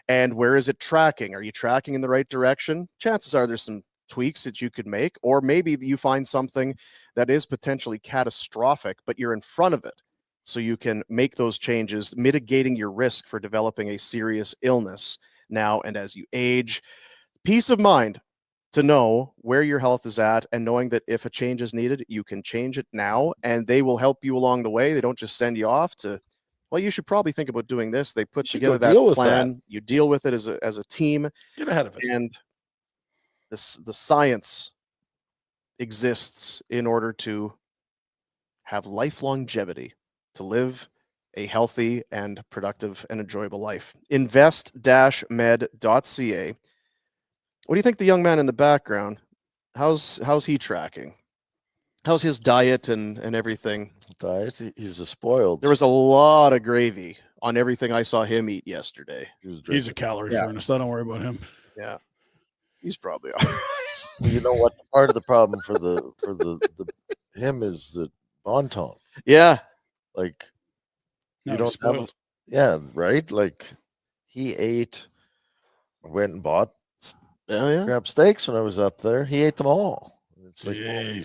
and where is it tracking? Are you tracking in the right direction? Chances are there's some tweaks that you could make, or maybe you find something that is potentially catastrophic, but you're in front of it. So you can make those changes, mitigating your risk for developing a serious illness now and as you age. Peace of mind to know where your health is at and knowing that if a change is needed, you can change it now and they will help you along the way. They don't just send you off to, well, you should probably think about doing this. They put together that plan. You deal with it as a team. Get ahead of it. And the science exists in order to have life longevity, to live a healthy and productive and enjoyable life. Invest-med.ca. What do you think the young man in the background? How's he tracking? How's his diet and everything? Diet? He's a spoiled. There was a lot of gravy on everything I saw him eat yesterday. He's a calorie furnace. So don't worry about him. Yeah. He's probably all right. Well, you know what? Part of the problem for him is the Bonton. Yeah. Like No, you don't have, yeah, right? Like he ate, went and bought crab steaks when I was up there. He ate them all. It's like, well,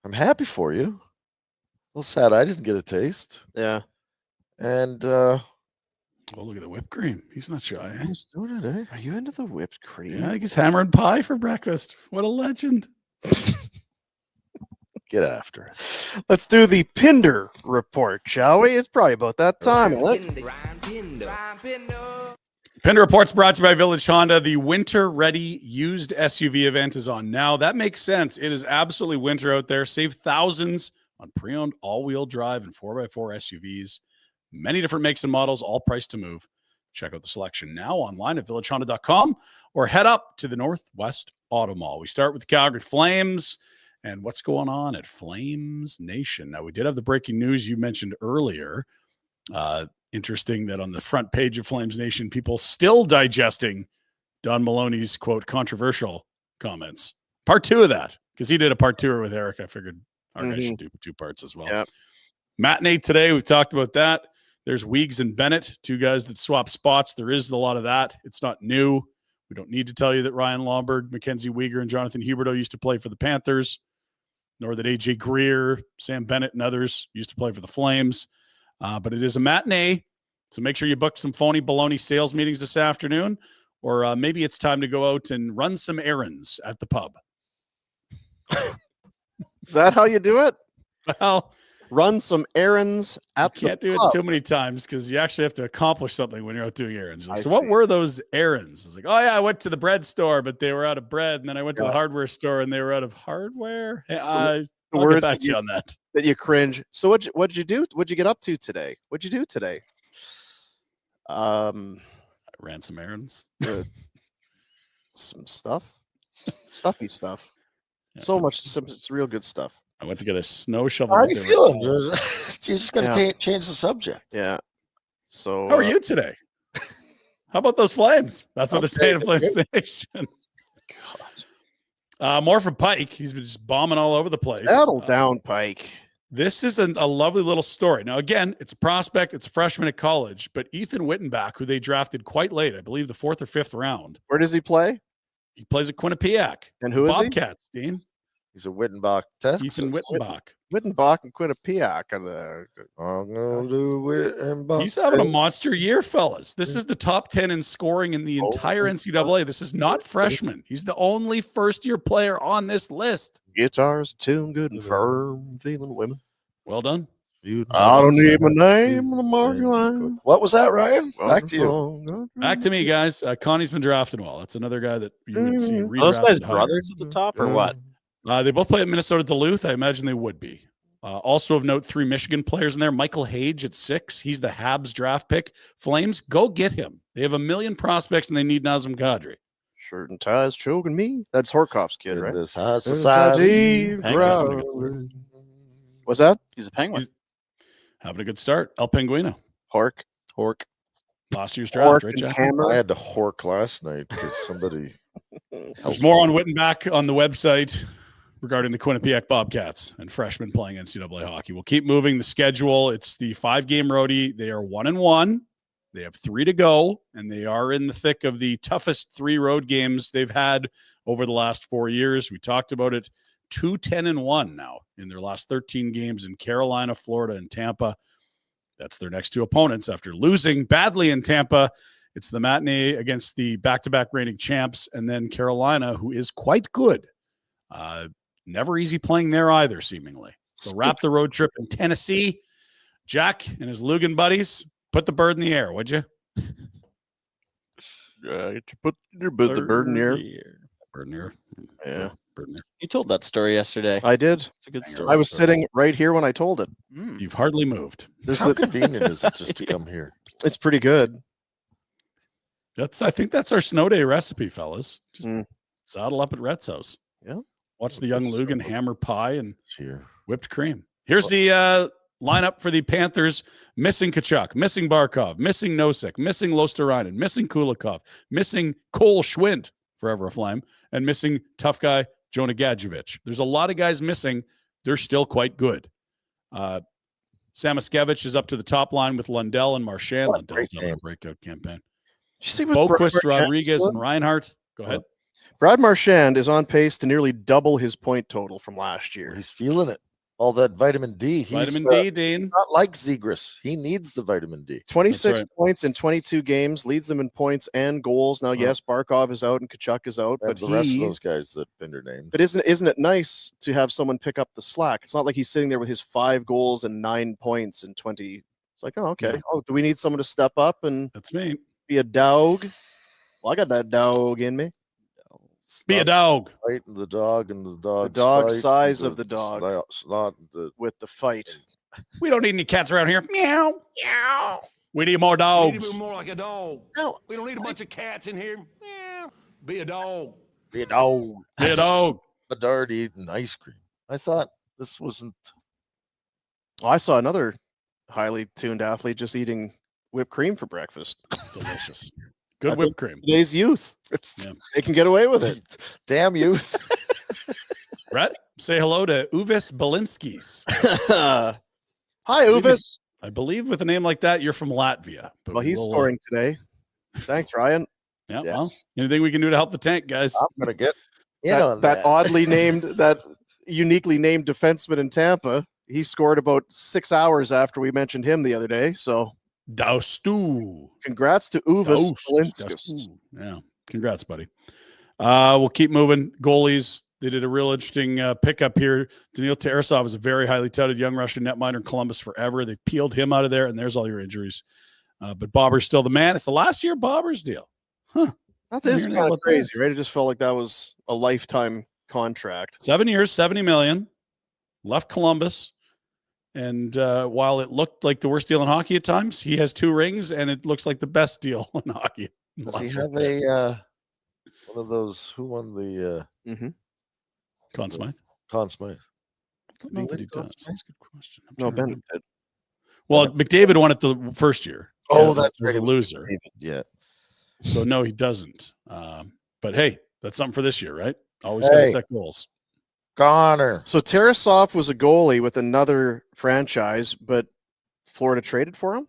I'm happy for you. A little sad I didn't get a taste. Yeah. And oh, look at the whipped cream. He's not shy. Eh? He's doing it, eh? Are you into the whipped cream? Yeah, I think he's hammering pie for breakfast. What a legend. Get after it. Let's do the Pinder Report, shall we? It's probably about that time. Pinder Report's brought to you by Village Honda. The Winter Ready Used SUV event is on now. That makes sense. It is absolutely winter out there. Save thousands on pre-owned all-wheel drive and 4x4 SUVs. Many different makes and models, all priced to move. Check out the selection now online at villagehonda.com or head up to the Northwest Auto Mall. We start with the Calgary Flames and what's going on at Flames Nation. Now, we did have the breaking news you mentioned earlier. Interesting that on the front page of Flames Nation, people still digesting Don Maloney's, quote, controversial comments. Part 2 of that, because he did a part 2 with Eric. I figured our guys should do 2 parts as well. Yep. Matinee today, we've talked about that. There's Weegs and Bennett, 2 guys that swap spots. There is a lot of that. It's not new. We don't need to tell you that Ryan Lombard, Mackenzie Weegar, and Jonathan Huberdeau used to play for the Panthers. nor that AJ Greer, Sam Bennett, and others used to play for the Flames. But it is a matinee, so make sure you book some phony baloney sales meetings this afternoon, or maybe it's time to go out and run some errands at the pub. Is that how you do it? Well, run some errands at the can't do pub. it too many times because you actually have to accomplish something when you're out doing errands. I So what see. were those errands? It's like, oh yeah, I went to the bread store, but they were out of bread, and then I went to the hardware store and they were out of hardware. Hey, the I'll words get back that to you on that. That you cringe. So what'd you do? What'd you get up to today? What'd you do today? I ran some errands. Some stuffy stuff. Yeah. So much. It's real good stuff. I went to get a snow shovel. How are you feeling? You're just going to change the subject. Yeah. So How are you today? How about those Flames? That's what the State of Flames Nation. More from Pike. He's been just bombing all over the place. Settle down, Pike. This is a lovely little story. Now, again, it's a prospect. It's a freshman at college. But Ethan Wittenbach, who they drafted quite late, I believe the 4th or 5th round. Where does he play? He plays at Quinnipiac. And who is he? Bobcats, Dean. He's a Wittenbach test. Ethan Wittenbach. Wittenbach and Quinnipiac. I'm gonna do Wittenbach. He's having a monster year, fellas. This is the top 10 in scoring in the entire NCAA. This is not freshman. He's the only first-year player on this list. Guitars tuned good and firm, feeling women. Well done. I don't need my name on the market line. What was that, Ryan? Back to you. Back to me, guys. Connie's been drafted well. That's another guy that you would see. Are those guys redrafted higher. brothers at the top or what? They both play at Minnesota Duluth. I imagine they would be. Also of note, 3 Michigan players in there. Michael Hage at 6. He's the Habs draft pick. Flames, go get him. They have a million prospects and they need Nazem Kadri. Shirt and ties choking me. That's Horkoff's kid, right? This high society. What's that? He's a Penguin. Having a good start. El Penguino. Hork. Last year's draft, right, and Jack? Hammer. I had to hork last night because somebody. There's more on Wittenbach on the website regarding the Quinnipiac Bobcats and freshmen playing NCAA hockey. We'll keep moving the schedule. It's the 5-game roadie. They are 1-1. They have 3 to go, and they are in the thick of the toughest 3 road games they've had over the last 4 years. We talked about it. 2-10-1 now in their last 13 games in Carolina, Florida, and Tampa. That's their next 2 opponents after losing badly in Tampa. It's the matinee against the back-to-back reigning champs, and then Carolina, who is quite good. Never easy playing there either, seemingly. So wrap the road trip in Tennessee. Jack and his Lugan buddies, put the bird in the air, would you? Put the bird in the air. Bird in the air. Yeah. Bird in the air. You told that story yesterday. I did. It's a good story. I was sitting right here when I told it. You've hardly moved. How convenient is it just to come here? It's pretty good. I think that's our snow day recipe, fellas. Just saddle up at Rhett's house. Yeah. Watch the young Lugan hammer pie and Here. whipped cream. Here's the lineup for the Panthers. Missing Kachuk, missing Barkov, missing Nosek, missing Losterainen, missing Kulikov, missing Cole Schwind, forever a Flame, and missing tough guy Jonah Gadjevich. There's a lot of guys missing. They're still quite good. Samaskevich is up to the top line with Lundell and Marchand. Lundell's having a breakout campaign. Did you see what Brad Boquist, Marchand Rodriguez, is and Reinhardt. Go ahead. Brad Marchand is on pace to nearly double his point total from last year. He's feeling it. All that vitamin D. Vitamin D, Dean. He's not like Zegras. He needs the vitamin D. 26 right. points in 22 games, leads them in points and goals. Now, yes, Barkov is out and Kachuk is out, And but the rest of those guys that Pinder named. But isn't it nice to have someone pick up the slack? It's not like he's sitting there with his 5 goals and 9 points in 20. It's like, oh, okay. Yeah. Oh, do we need someone to step up and That's me. be a dog? Well, I got that dog in me. Be a dog. Fighting the dog and the dog. dog size of the dog. With the fight. We don't need any cats around here. Meow. Meow. We need more We need dogs. to be more like a dog. No, We don't need a bunch of cats in here. Meow. Be a dog. be a dog. Be a dog. Bedard eating ice cream. I thought this wasn't. Well, I saw another highly tuned athlete just eating whipped cream for breakfast. Delicious. Good I whipped think cream. Today's youth. Yeah. They can get away with it. Damn youth. Brett, say hello to Uvis Balinskis. Hi, Uvis. I believe with a name like that, you're from Latvia. But Well, he's we'll, scoring today. Thanks, Ryan. Yeah, Yes. well, anything we can do to help the tank, guys. I'm gonna get in on That oddly named that uniquely named defenseman in Tampa. He scored about 6 hours after we mentioned him the other day. So Daustu. congrats to Uvas Daust. Linskas. Yeah. Congrats, buddy. We'll keep moving. Goalies. They did a real interesting pickup here. Daniil Tarasov is a very highly touted young Russian netminder in Columbus forever. They peeled him out of there, and there's all your injuries. But Bobber's still the man. It's the last year Bobber's deal. Huh. That is kind of crazy, right? It just felt like that was a lifetime contract. 7 years, $70 million. Left Columbus. And while it looked like the worst deal in hockey at times, he has 2 rings, and it looks like the best deal in hockey. Does he have a one of those? Who won the Conn Smythe? Conn Smythe. I don't know that he does. That's a good question. No, Ben did. Well, McDavid won it the first year. Oh, that's right. A loser. Yeah. So no, he doesn't. But hey, that's something for this year, right? Always got to set goals. Connor. So Tarasov was a goalie with another franchise, but Florida traded for him?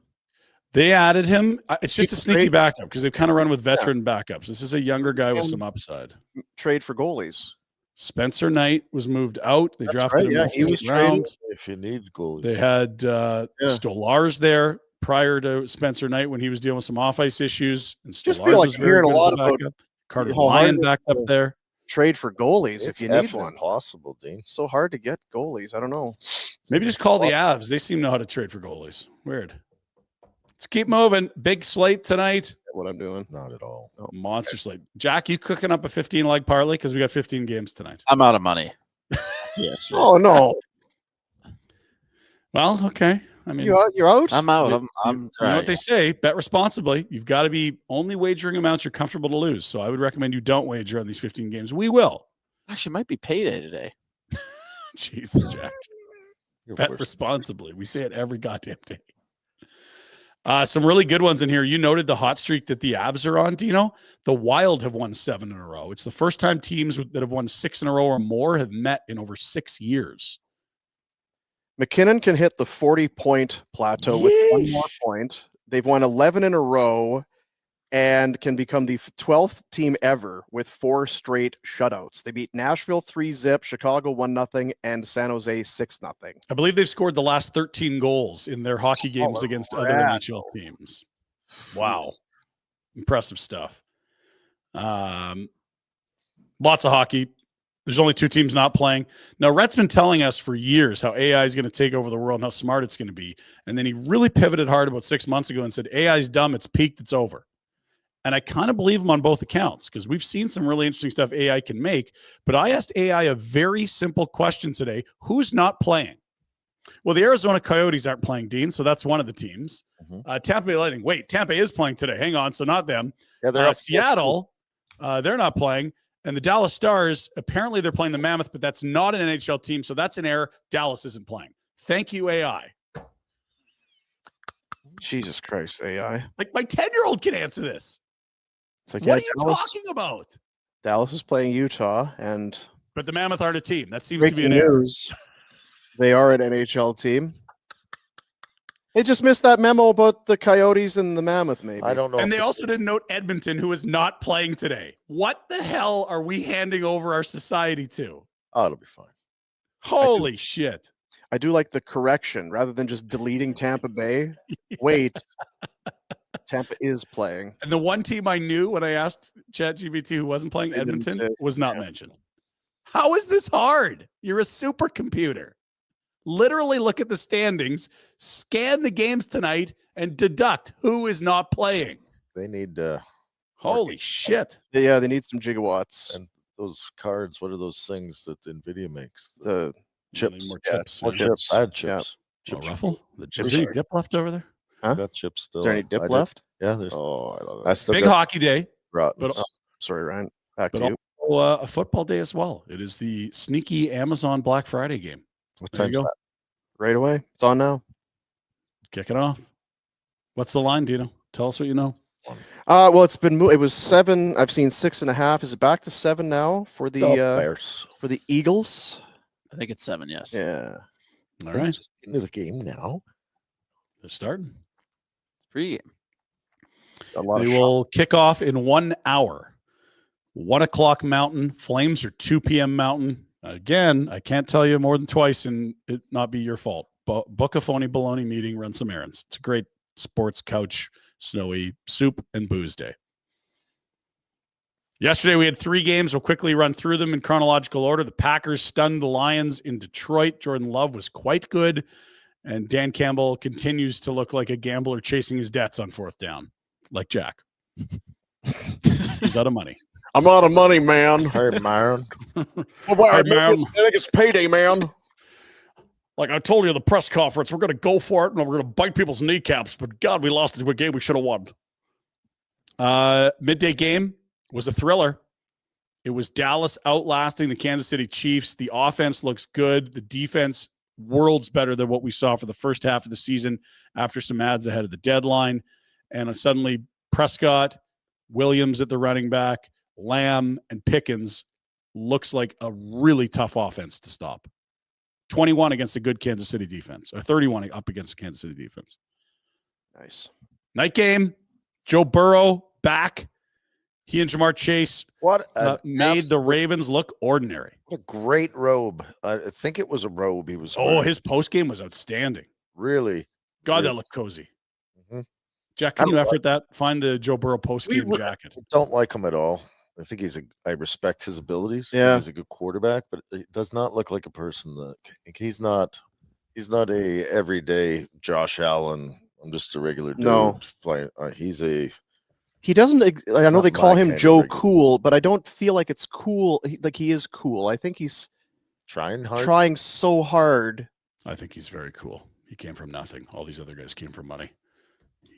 They added him. It's just a sneaky backup because they've kind of run with veteran backups. This is a younger guy with some upside. Trade for goalies. Spencer Knight was moved out. They drafted him. Yeah, he was traded. If you need goalies. They had Stolarz there prior to Spencer Knight when he was dealing with some off-ice issues. And just feel like hearing a lot about Carter Lyon back up there. Trade for goalies if you need one. Possible, Dean. It's so hard to get goalies. I don't know. Maybe just call the Avs. They seem to know how to trade for goalies. Weird. Let's keep moving. Big slate tonight. What I'm doing. Not at all. No. Monster slate. Jack, you cooking up a 15-leg parlay? Because we got 15 games tonight. I'm out of money. Yes. Oh, no. Well, okay. I mean, you're out? I'm out. You know what they say, bet responsibly. You've got to be only wagering amounts you're comfortable to lose. So I would recommend you don't wager on these 15 games. We will. Actually, might be payday today. Jesus, Jack. Bet responsibly. We say it every goddamn day. Some really good ones in here. You noted the hot streak that the Avs are on, Dino. The Wild have won 7 in a row. It's the first time teams that have won 6 in a row or more have met in over 6 years. McKinnon can hit the 40-point plateau with 1 more point. They've won 11 in a row and can become the 12th team ever with 4 straight shutouts. They beat Nashville 3-0, Chicago 1-0, and San Jose 6-0. I believe they've scored the last 13 goals in their hockey games against other NHL teams. Wow. Impressive stuff. Lots of hockey. There's only 2 teams not playing. Now, Rhett's been telling us for years how AI is going to take over the world and how smart it's going to be. And then he really pivoted hard about 6 months ago and said, AI is dumb. It's peaked. It's over. And I kind of believe him on both accounts because we've seen some really interesting stuff AI can make. But I asked AI a very simple question today. Who's not playing? Well, the Arizona Coyotes aren't playing, Dean, so that's one of the teams. Tampa Bay Lightning. Wait, Tampa is playing today. Hang on. So not them. Yeah, Seattle, they're not playing. And the Dallas Stars, apparently they're playing the Mammoth, but that's not an NHL team, so that's an error. Dallas isn't playing. Thank you, AI. Jesus Christ, AI. Like, my 10-year-old can answer this. It's like, what are you talking about? Dallas is playing Utah, but the Mammoth aren't a team. That seems to be an news. They are an NHL team. They just missed that memo about the Coyotes and the Mammoth, maybe. I don't know. And they also didn't note Edmonton, who is not playing today. What the hell are we handing over our society to? Oh, it'll be fine. Holy shit. I do like the correction rather than just deleting Tampa Bay. Wait, Tampa is playing. And the one team I knew when I asked ChatGPT who wasn't playing, Edmonton, was not mentioned. How is this hard? You're a supercomputer. Literally look at the standings, scan the games tonight, and deduct who is not playing. They need holy shit. Yeah, they need some gigawatts. And those cards, what are those things that NVIDIA makes? The chips. More chips. More chips. I had chips. Chips. Ruffle? Is there any dip left over there? Huh? Got chips still. Is there any dip left? Yeah, there's. Oh, I love it. Big hockey day. But, sorry, Ryan. Back to you. Also, a football day as well. It is the sneaky Amazon Black Friday game. What time's that? Right away. It's on now. Kick it off. What's the line, Dino? Tell us what you know. Well, it's been it was 7. I've seen 6.5. Is it back to 7 now for the Bears? For the Eagles? I think it's 7. Yes. Yeah. All right. Just into the game now. They're starting. It's pregame. They will kick off in 1 hour. 1 o'clock Mountain. Flames are 2 p.m. Mountain. Again, I can't tell you more than twice and it not be your fault. Book a phony baloney meeting, run some errands. It's a great sports couch, snowy soup and booze day. Yesterday, we had 3 games. We'll quickly run through them in chronological order. The Packers stunned the Lions in Detroit. Jordan Love was quite good. And Dan Campbell continues to look like a gambler chasing his debts on 4th down, like Jack. He's out of money. I'm out of money, man. Hey, man. I man. think it's payday, man. Like I told you at the press conference, we're going to go for it and we're going to bite people's kneecaps. But God, we lost a game we should have won. Midday game was a thriller. It was Dallas outlasting the Kansas City Chiefs. The offense looks good. The defense, worlds better than what we saw for the first half of the season after some ads ahead of the deadline. And suddenly Prescott, Williams at the running back, Lamb, and Pickens looks like a really tough offense to stop. 21 against a good Kansas City defense, or 31 up against a Kansas City defense. Nice. Night game, Joe Burrow back. He and Jamar Chase made the Ravens look ordinary. What a great robe. I think it was a robe he was wearing. His postgame was outstanding. Really? God, really? That looked cozy. Mm-hmm. Jack, can you effort that? Find the Joe Burrow postgame jacket. I don't like him at all. I think I respect his abilities. Yeah. He's a good quarterback, but it does not look like a person that he's not a everyday Josh Allen. I'm just a regular dude. No. Playing. He doesn't. I know they call him Joe regular. Cool, but I don't feel like it's cool. He is cool. I think he's trying so hard. I think he's very cool. He came from nothing. All these other guys came from money.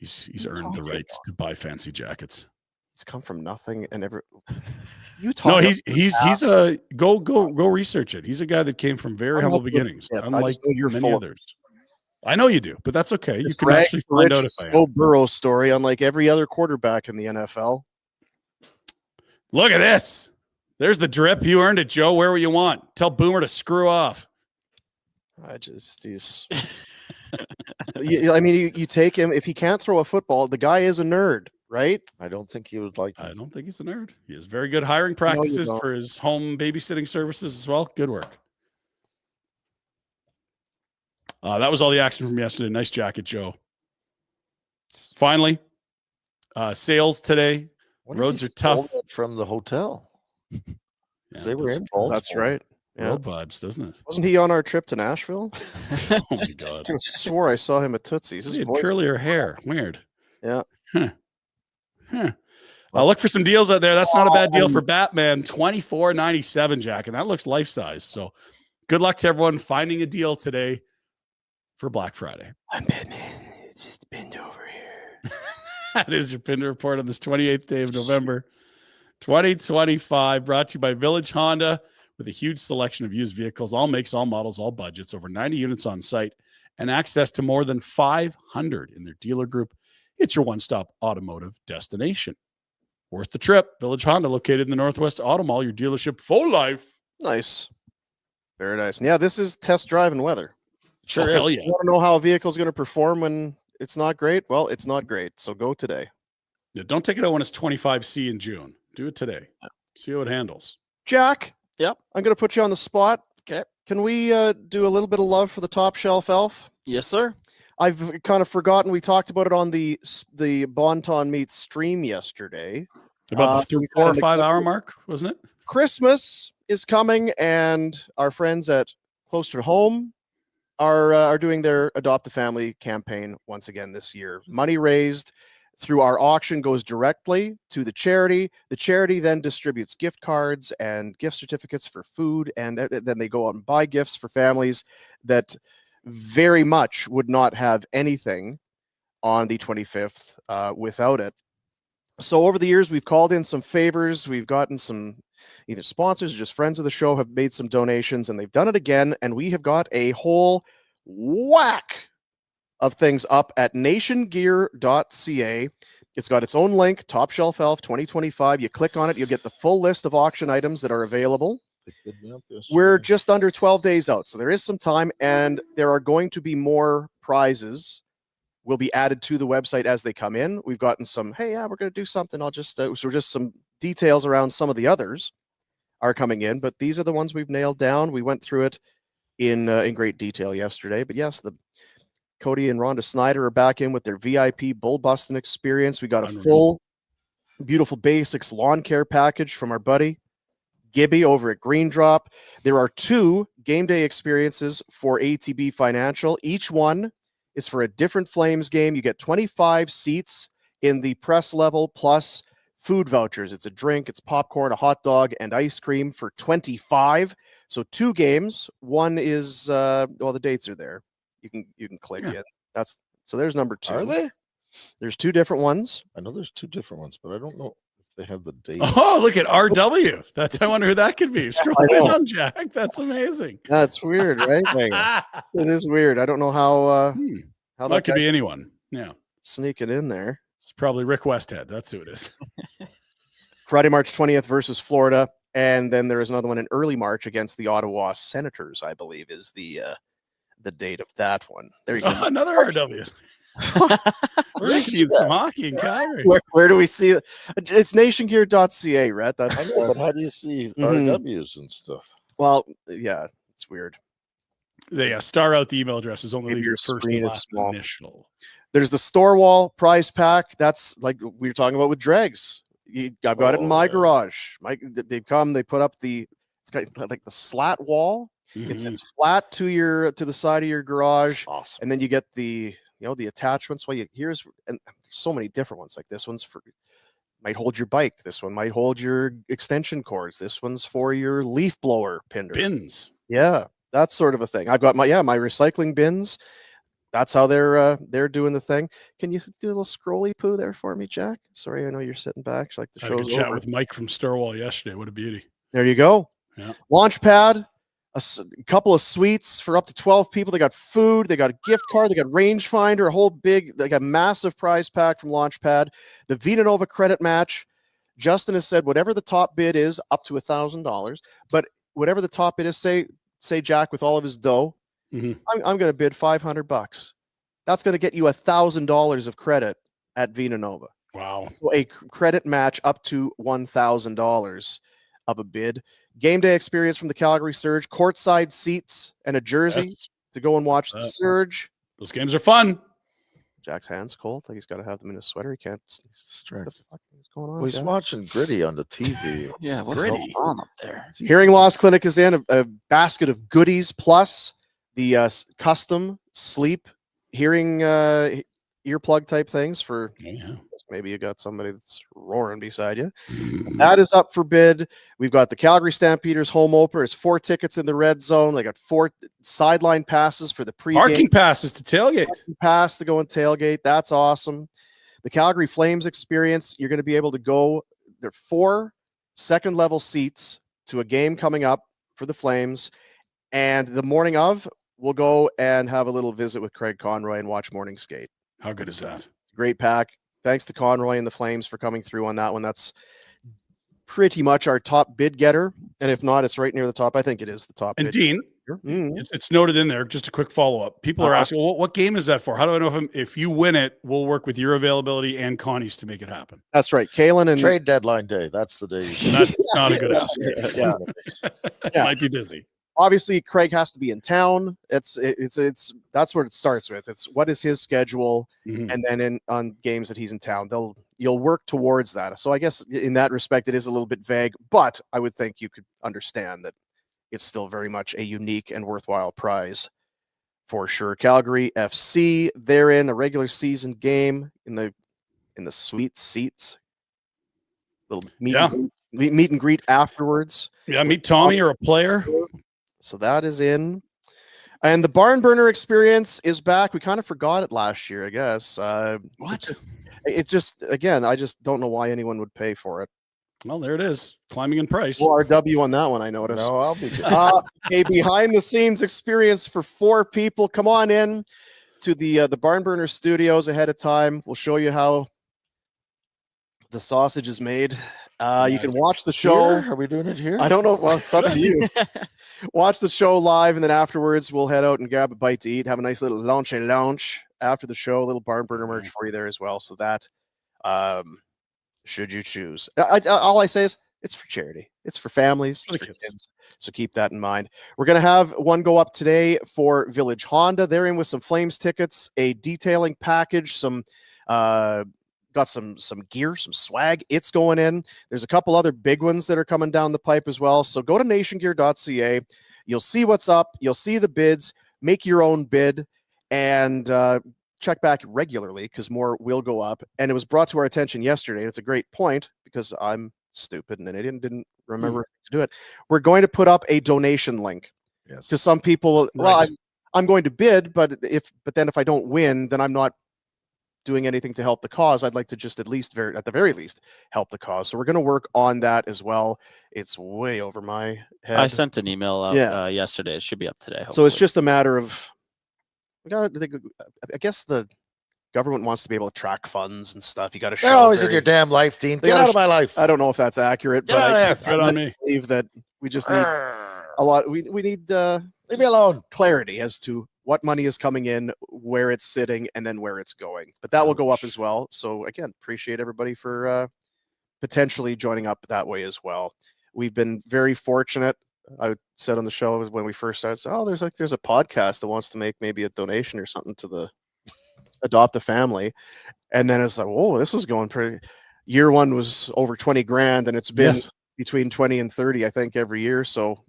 He's earned the right to buy fancy jackets. He's come from nothing and you talk. No, he's a go research it. He's a guy that came from very humble beginnings, unlike many others. I know you do, but that's okay. You can actually find out if I am. Joe Burrow story, unlike every other quarterback in the NFL. Look at this. There's the drip. You earned it, Joe. Where you want? Tell Boomer to screw off. He's. I mean, you take him. If he can't throw a football, the guy is a nerd, right? I don't think he would like him. I don't think he's a nerd. He has very good hiring practices for his home babysitting services as well. Good work. That was all the action from yesterday. Nice jacket, Joe. Finally, sales today. Roads are tough. From the hotel. Yeah, they were in Baltimore. That's right. Yeah. Road vibes, doesn't it? Wasn't he on our trip to Nashville? Oh my God! I swore I saw him at Tootsie's. He had curlier hair. Weird. Yeah. I'll look for some deals out there. That's not a bad deal for Batman. $24.97, Jack, and that looks life size. So, good luck to everyone finding a deal today for Black Friday. I'm Batman. It's just pinned over here. That is your Pinder Report on this 28th day of November, 2025. Brought to you by Village Honda, with a huge selection of used vehicles, all makes, all models, all budgets, over 90 units on site, and access to more than 500 in their dealer group. It's your one-stop automotive destination. Worth the trip. Village Honda, located in the Northwest Auto Mall, your dealership for life. Nice. Very nice. And yeah, this is test drive and weather. Sure. Hell yeah. You want to know how a vehicle is going to perform when it's not great? Well, it's not great. So go today. Yeah, don't take it out when it's 25C in June. Do it today. See how it handles. Jack. Yep. I'm going to put you on the spot. Okay. Can we do a little bit of love for the top shelf elf? Yes, sir. I've kind of forgotten. We talked about it on the Bonton Meets stream yesterday. About the 4 or 5 hour mark, wasn't it? Christmas is coming, and our friends at Close to Home are doing their Adopt a Family campaign once again this year. Money raised through our auction goes directly to the charity. The charity then distributes gift cards and gift certificates for food, and then they go out and buy gifts for families that very much would not have anything on the 25th without it. So over the years, we've called in some favors. We've gotten some either sponsors or just friends of the show have made some donations, and they've done it again. And we have got a whole whack of things up at nationgear.ca. It's got its own link, Top Shelf Elf 2025. You click on it, you'll get the full list of auction items that are available. We're just under 12 days out, so there is some time, and there are going to be more prizes will be added to the website as they come in. We've gotten some, hey, yeah, we're going to do something. I'll just, so just some details around some of the others are coming in, but these are the ones we've nailed down. We went through it in great detail yesterday. But yes, the Cody and Rhonda Snyder are back in with their VIP bull busting experience. We got a full, beautiful basics lawn care package from our buddy Gibby over at Green Drop. There are 2 game day experiences for ATB Financial. Each one is for a different Flames game. You get 25 seats in the press level plus food vouchers. It's a drink, it's popcorn, a hot dog, and ice cream for 25. So 2 games. One is the dates are there. You can click in. So there's number 2. Are they? There's 2 different ones. I know there's 2 different ones, but I don't know if they have the date. Oh, look at RW. I wonder who that could be. Scroll down, Jack. That's amazing. That's weird, right? It is weird. I don't know how that could be anyone. Yeah. Sneak it in there. It's probably Rick Westhead. That's who it is. Friday, March 20th versus Florida. And then there is another one in early March against the Ottawa Senators, I believe, is the date of that one. There you go. Another RW. We're seeing some hockey in Calgary. Where do we see it? It's nationgear.ca, right? That's I know, but how do you see RWs and stuff? Well, yeah, it's weird. They star out the email addresses, only leave your first and last initial. There's the store wall prize pack. That's like we were talking about with Dregs. I've got it in my garage. They've come, they put up it's got like the slat wall. Mm-hmm. It's flat to the side of your garage. Awesome. And then you get the attachments. Well, here's so many different ones. Like this one's might hold your bike. This one might hold your extension cords. This one's for your leaf blower bins. Yeah, that's sort of a thing. I've got my recycling bins. That's how they're doing the thing. Can you do a little scrolly poo there for me, Jack? Sorry, I know you're sitting back. Like the show's over. I had a chat with Mike from Starwall yesterday. What a beauty. There you go. Yeah. Launchpad. A couple of suites for up to 12 people. They got food. They got a gift card. They got rangefinder. They got massive prize pack from Launchpad. The Vita Nova credit match. Justin has said whatever the top bid is, up to $1,000. But whatever the top bid is, say Jack with all of his dough, I'm going to bid $500. That's going to get you $1,000 of credit at Vita Nova. Wow. So a credit match up to $1,000 of a bid. Game day experience from the Calgary Surge, courtside seats and a jersey to go and watch the Surge. Those games are fun. Jack's hands cold. Like he's got to have them in his sweater. He can't. What the fuck is going on? Well, he's watching Gritty on the TV. Yeah, what's going on up there? Hearing loss clinic is in a basket of goodies plus the custom sleep hearing earplug type things for. Yeah. Maybe you got somebody that's roaring beside you. That is up for bid. We've got the Calgary Stampeders home opener. It's 4 tickets in the red zone. They got 4 sideline passes for the pregame. Parking passes to tailgate. Pass to go and tailgate. That's awesome. The Calgary Flames experience. You're going to be able to go. There are 4 second level seats to a game coming up for the Flames. And the morning of, we'll go and have a little visit with Craig Conroy and watch morning skate. How good is that? Great pack. Thanks to Conroy and the Flames for coming through on that one. That's pretty much our top bid getter. And if not, it's right near the top. I think it is the top. And bid Dean, it's noted in there. Just a quick follow-up. People are asking, well, what game is that for? How do I know if you win it, we'll work with your availability and Connie's to make it happen? That's right. Kalen and trade deadline day. That's the day. That's not a good answer. Yeah. Might be busy. Obviously, Craig has to be in town. It's that's where it starts with. It's what is his schedule, and then on games that he's in town, you'll work towards that. So I guess in that respect, it is a little bit vague, but I would think you could understand that it's still very much a unique and worthwhile prize for sure. Calgary FC, they're in a regular season game in the sweet seats. Little meet and greet afterwards. Yeah, meet Tommy or a player. So that is in. And the barn burner experience is back. We kind of forgot it last year, I guess. What? It's just, again, I just don't know why anyone would pay for it. Well, there it is. Climbing in price. Well, RW on that one, I noticed. No, I'll be good. A behind-the-scenes experience for 4 people. Come on in to the barn burner studios ahead of time. We'll show you how the sausage is made. You can watch the show. Here? Are we doing it here? I don't know. Well, it's up to you. Watch the show live, and then afterwards we'll head out and grab a bite to eat. Have a nice little lunch after the show. A little barn burner merch for you there as well. So that, should you choose, all I say is It's for charity. It's for families. For the It's for kids. kids. So keep that in mind. We're going to have one go up today for Village Honda. They're in with some Flames tickets, a detailing package, some got some gear, some swag. It's going in. There's a couple other big ones that are coming down the pipe as well. So go to nationgear.ca. You'll see what's up. You'll see the bids. Make your own bid and check back regularly because more will go up. And it was brought to our attention yesterday. And it's a great point because I'm stupid and an idiot and didn't remember to do it. We're going to put up a donation link. Yes. Because some people, well, I'm going to bid, but then if I don't win, then I'm not doing anything to help the cause. I'd like to just at the very least help the cause. So we're going to work on that as well. It's way over my head. I sent an email out yesterday. It should be up today. Hopefully. So it's just a matter of I guess the government wants to be able to track funds and stuff. You got to show. They're always in your damn life, Dean. Get out of my life. I don't know if that's accurate, Get out but of there. Good on me. believe that we just need a lot. We need Leave me alone. clarity as to what money is coming in, where it's sitting, and then where it's going. But that will go up as well. So again, appreciate everybody for potentially joining up that way as well. We've been very fortunate. I said on the show when we first started, there's a podcast that wants to make maybe a donation or something to the adopt a family. And then it's like, whoa, this is going pretty. Year one was over 20 grand, and it's been between 20 and 30, I think, every year. So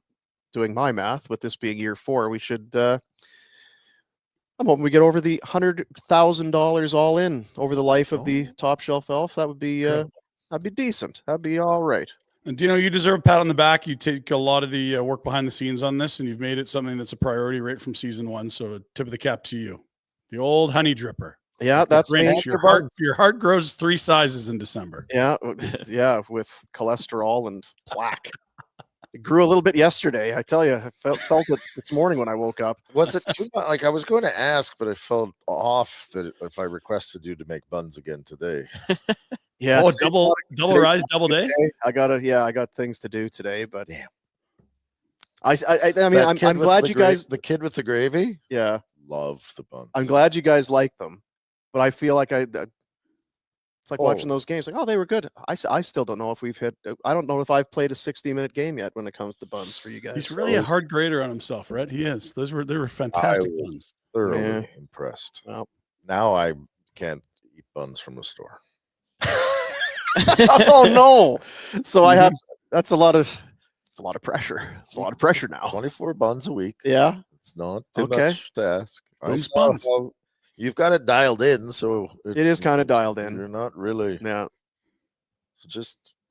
doing my math, with this being year 4, we should I'm hoping we get over the $100,000 all in over the life of the Top Shelf Elf. That would be that'd be decent. That'd be all right. And Dino, you deserve a pat on the back. You take a lot of the work behind the scenes on this, and you've made it something that's a priority right from season 1. So tip of the cap to you. The old honey dripper. Yeah, that's me. Your heart grows 3 sizes in December. Yeah, with cholesterol and plaque. It grew a little bit yesterday. I tell you, I felt it this morning when I woke up. Was it too much? Like, I was going to ask, but I felt off that if I requested you to make buns again today. Yeah. Oh, double rise, double day. I got things to do today, but damn. I mean, I'm glad you guys. The kid with the gravy. Yeah, love the buns. I'm glad you guys like them, but I feel like it's like watching those games. Like, they were good. I still don't know if we've hit. I don't know if I've played a 60-minute game yet when it comes to buns for you guys. He's really a hard grader on himself, right? He is. They were fantastic buns. Thoroughly impressed. Well, now I can't eat buns from the store. Oh no! So I have. That's a lot of pressure. It's a lot of pressure now. 24 buns a week. Yeah, it's not too much to ask. Buns. You've got it dialed in, so it is kind of dialed in. You're not really. Yeah. So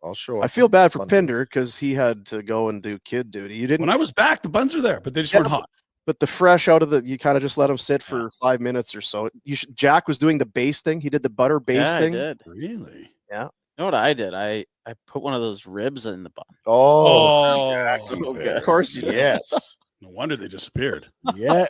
I'll show up. I feel bad for Pinder because he had to go and do kid duty. You didn't. When I was back, the buns were there, but they just weren't hot. But the fresh out of you kind of just let them sit for 5 minutes or so. Jack was doing the basting. He did the butter basting. Yeah, I did. Really? Yeah. You know what I did? I put one of those ribs in the bun. Oh, so good. Of course you did. Yes. No wonder they disappeared. Yes.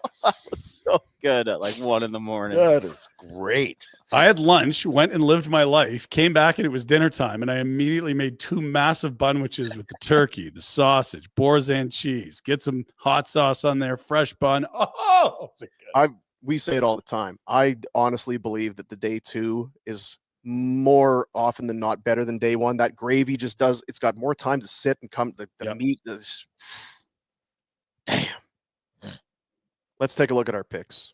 So good at like 1 a.m. That is great. I had lunch, went and lived my life, came back and it was dinner time, and I immediately made 2 massive bunwiches with the turkey, the sausage, Boursin cheese, get some hot sauce on there, fresh bun. Oh, is it good? We say it all the time. I honestly believe that the day 2 is more often than not better than day 1. That gravy just it's got more time to sit and come. The meat is. Damn. Let's take a look at our picks.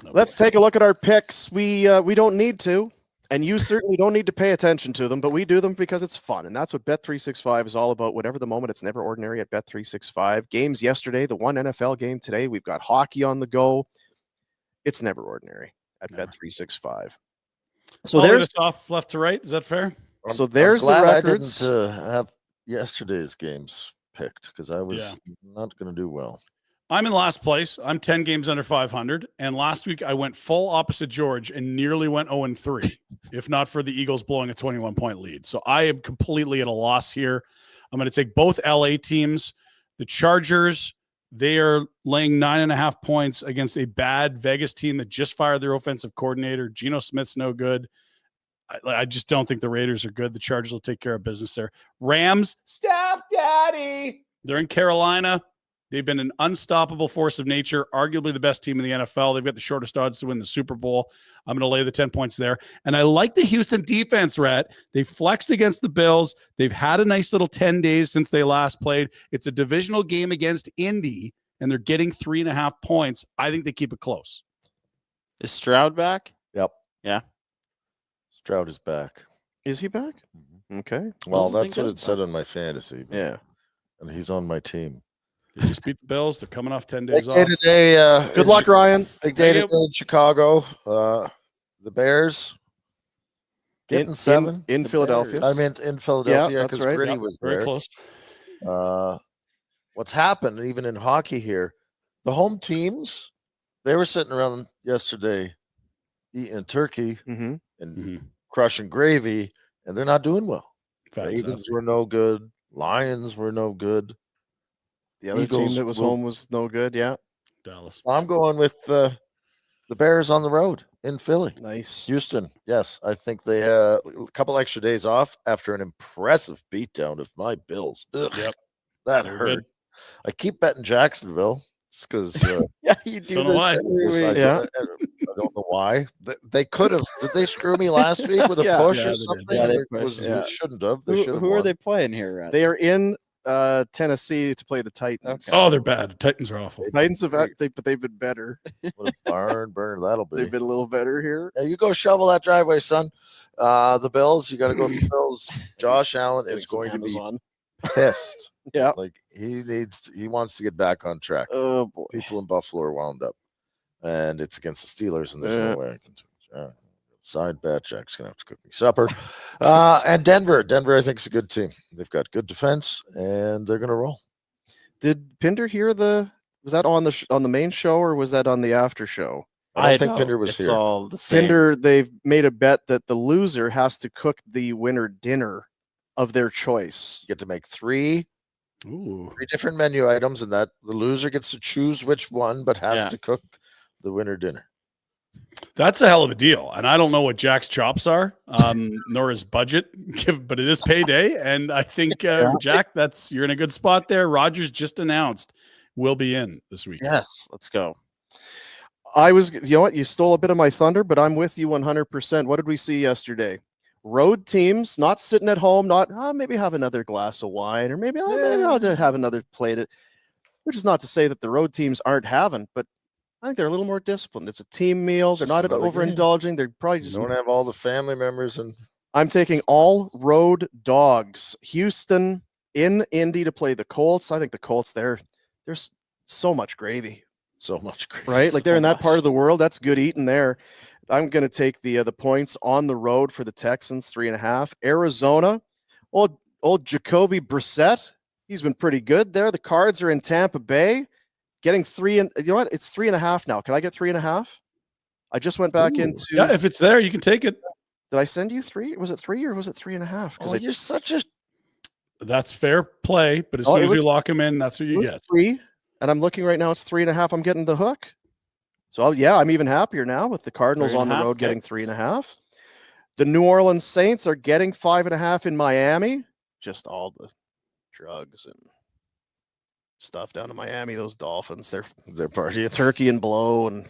Let's take a look at our picks. We don't need to, and you certainly don't need to pay attention to them, but we do them because it's fun, and that's what Bet365 is all about. Whatever the moment, it's never ordinary at Bet365. Games yesterday, the one NFL game today. We've got hockey on the go. It's never ordinary at Bet365. So there's off left to right. Is that fair? So there's I'm glad the records. I didn't have yesterday's games picked because I was not going to do well. I'm in last place. I'm 10 games under 500. And last week I went full opposite George and nearly went 0-3, if not for the Eagles blowing a 21-point lead. So I am completely at a loss here. I'm going to take both LA teams. The Chargers, they are laying 9.5 points against a bad Vegas team that just fired their offensive coordinator. Geno Smith's no good. I just don't think the Raiders are good. The Chargers will take care of business there. Rams, Staff Daddy. They're in Carolina. They've been an unstoppable force of nature, arguably the best team in the NFL. They've got the shortest odds to win the Super Bowl. I'm going to lay the 10 points there. And I like the Houston defense, Rhett. They flexed against the Bills. They've had a nice little 10 days since they last played. It's a divisional game against Indy, and they're getting 3.5 points. I think they keep it close. Is Stroud back? Yep. Yeah. Stroud is back. Is he back? Okay. Well, Bills have that's been what good. it said on my fantasy. Yeah. And he's on my team. They just beat the Bills. They're coming off 10 days Big day off. today. Good luck, Ryan. Big day Thank today in Chicago. The Bears getting 7 in The Philadelphia. I meant in Philadelphia that's because right. Gritty Yep, was very there. close. What's happened, even in hockey here, the home teams, they were sitting around yesterday eating turkey Mm-hmm. and crushing gravy, and they're not doing well. Fantastic. Ravens were no good. Lions were no good. The other team Eagles that was will- home was no good. Yeah. Dallas. I'm going with the Bears on the road in Philly. Nice. Houston, yes. I think they a couple extra days off after an impressive beatdown of my Bills. Ugh, Yep. that They're hurt. good. I keep betting Jacksonville just because Yeah, you do Don't know this why. every week. Yeah. I don't know why. They could have. Did they screw me last week with a Yeah. push Yeah, or they did. something? Yeah, they It pushed, was, yeah. They shouldn't have. They should have. Who are they playing here, Rhett? They are in Tennessee to play the Titans. Okay. Oh, they're bad. Titans are awful. Titans have, but they've been better. What a barn burner that'll be. They've been a little better here. Yeah, you go shovel that driveway, son. The Bills, you got to go with the Bills. Josh Allen Getting is some going to be Amazon. pissed. Yeah. Like he wants to get back on track. Oh boy. People in Buffalo are wound up, and it's against the Steelers, and there's Yeah. no way I can. Side bet, Jack's gonna have to cook me supper. And Denver, I think is a good team. They've got good defense, and they're gonna roll. Did Pinder hear was that on the main show or was that on the after show? I don't think Pinder was it's here. all the same. Pinder, they've made a bet that the loser has to cook the winner dinner of their choice. You get to make three Ooh. different menu items, and that the loser gets to choose which one, but has Yeah. to cook the winner dinner. That's a hell of a deal. And I don't know what Jack's chops are, nor his budget, but it is payday. And I think, Jack, you're in a good spot there. Rogers just announced will be in this week. Yes, let's go. You know what? You stole a bit of my thunder, but I'm with you 100%. What did we see yesterday? Road teams not sitting at home, maybe have another glass of wine, or maybe I'll just have another plate. Which is not to say that the road teams aren't having, but I think they're a little more disciplined. It's a team meal. They're Just not another game. overindulging. They're probably You just. don't have all the family members, and I'm taking all road dogs. Houston in Indy to play the Colts. I think the Colts there's so much gravy. so much gravy. Right? Like they're So in that part much. of the world. That's good eating there. I'm going to take the points on the road for the Texans, 3.5. Arizona, old Jacoby Brissett. He's been pretty good there. The Cards are in Tampa Bay, getting 3. And you know what? It's 3.5 now. Can I get 3.5? I just went back into. Yeah, if it's there, you can take it. Did I send you 3? Was it 3 or was it 3.5? Oh, you're such a That's fair play. But as Oh, soon it as we was- lock him in, that's what it you was get. 3, and I'm looking right now. It's 3.5. I'm getting the hook. So I'm even happier now with the Cardinals on the 3.5, road getting okay. 3.5. The New Orleans Saints are getting 5.5 in Miami. Just all the drugs and stuff down in Miami. Those Dolphins, they're partying. turkey and blow, and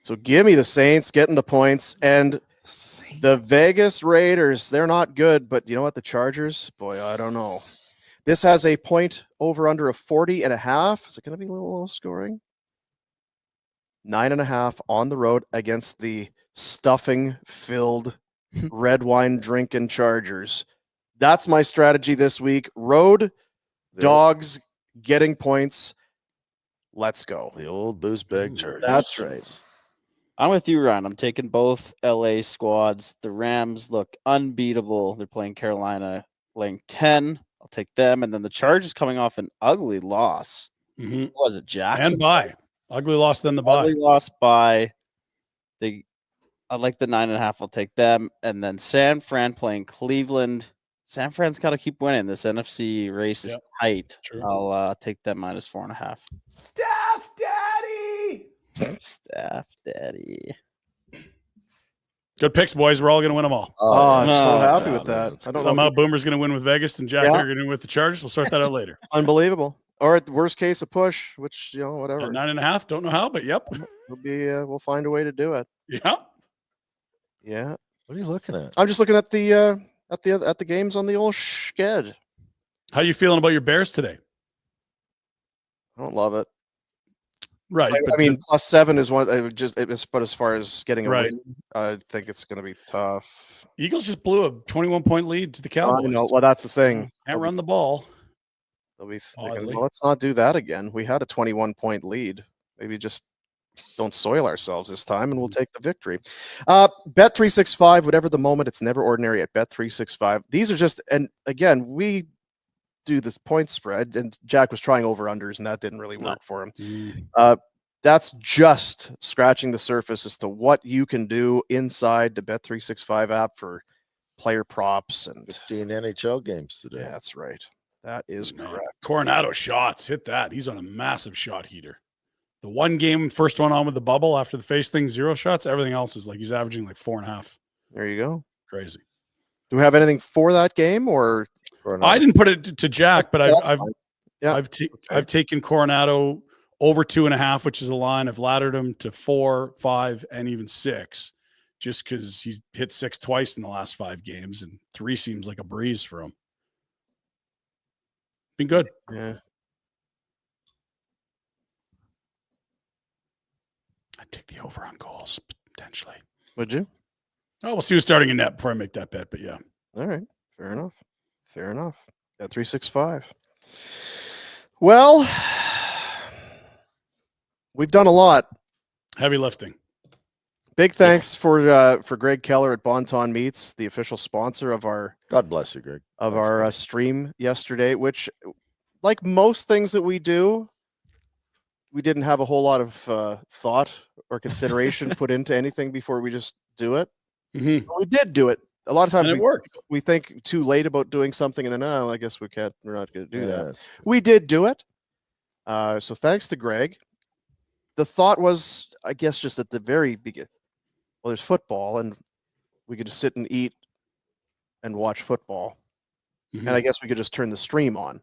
so give me the Saints getting the points and the Vegas Raiders. They're not good, but you know what? The Chargers, boy, I don't know. This has a point over under of 40.5. Is it going to be a little low scoring? 9.5 on the road against the stuffing-filled red wine drinking Chargers. That's my strategy this week. Road dogs getting points. Let's go. The old booze bag Chargers. That's right. I'm with you, Ryan. I'm taking both LA squads. The Rams look unbeatable. They're playing Carolina, laying 10. I'll take them. And then the Chargers coming off an ugly loss. Mhm. What was it, Jackson? And bye. Ugly loss, then the bye. Ugly loss by I like the 9.5. I'll take them. And then San Fran playing Cleveland. San Fran's got to keep winning. This NFC race is Yep. tight. True. I'll take them minus 4.5. Staff Daddy. Staff daddy. Good picks, boys. We're all going to win them all. Oh, I'm so Oh, happy yeah, with that. that's I don't Somehow know. Boomer's going to win with Vegas and Jack Yeah. are going to win with the Chargers. We'll sort that out later. Unbelievable. Or at the worst case, a push, which, whatever. At 9.5. Don't know how, but yep. We'll find a way to do it. Yeah. Yeah. What are you looking at? I'm just looking at the games on the old sked. How you feeling about your Bears today? I don't love it. Right. I mean, +7 is one. But as far as getting a Right. win, I think it's going to be tough. Eagles just blew a 21-point lead to the Cowboys. I know. Well, that's the thing. Can't run the ball. They'll be thinking, Oddly. well, let's not do that again. We had a 21-point lead. Maybe just don't soil ourselves this time, and we'll take the victory. Bet365, whatever the moment, it's never ordinary at Bet365. These are just, and again, we do this point spread, and Jack was trying over-unders, and that didn't really work for him. That's just scratching the surface as to what you can do inside the Bet365 app for player props and 15 NHL games today. Yeah, that's right. That is correct. Coronado shots. Hit that. He's on a massive shot heater. The one game, first one on with the bubble after the face thing, 0 shots. Everything else is like he's averaging like 4.5. There you go. Crazy. Do we have anything for that game, or I didn't put it to Jack, but That's I've fine. Yeah. I've taken Coronado over 2.5, which is a line. I've laddered him to 4, 5, and even 6, just because he's hit 6 twice in the last 5 games, and 3 seems like a breeze for him. Been good. Yeah. I'd take the over on goals potentially. Would you? Oh, we'll see who's starting in net before I make that bet. But yeah, All right. Fair enough. Fair enough. Got 365. Well, we've done a lot. heavy lifting. Big thanks for Greg Keller at Bonton Meats, the official sponsor of our God bless you, Greg. stream yesterday, which, like most things that we do, we didn't have a whole lot of thought or consideration put into anything before we just do it. Mm-hmm. We did do it. A lot of times And it worked. we think too late about doing something, and then, oh, I guess we're not going to do that. that's true. We did do it. So thanks to Greg. The thought was, I guess, just at the very beginning, well, there's football, and we could just sit and eat and watch football. Mhm. And I guess we could just turn the stream on.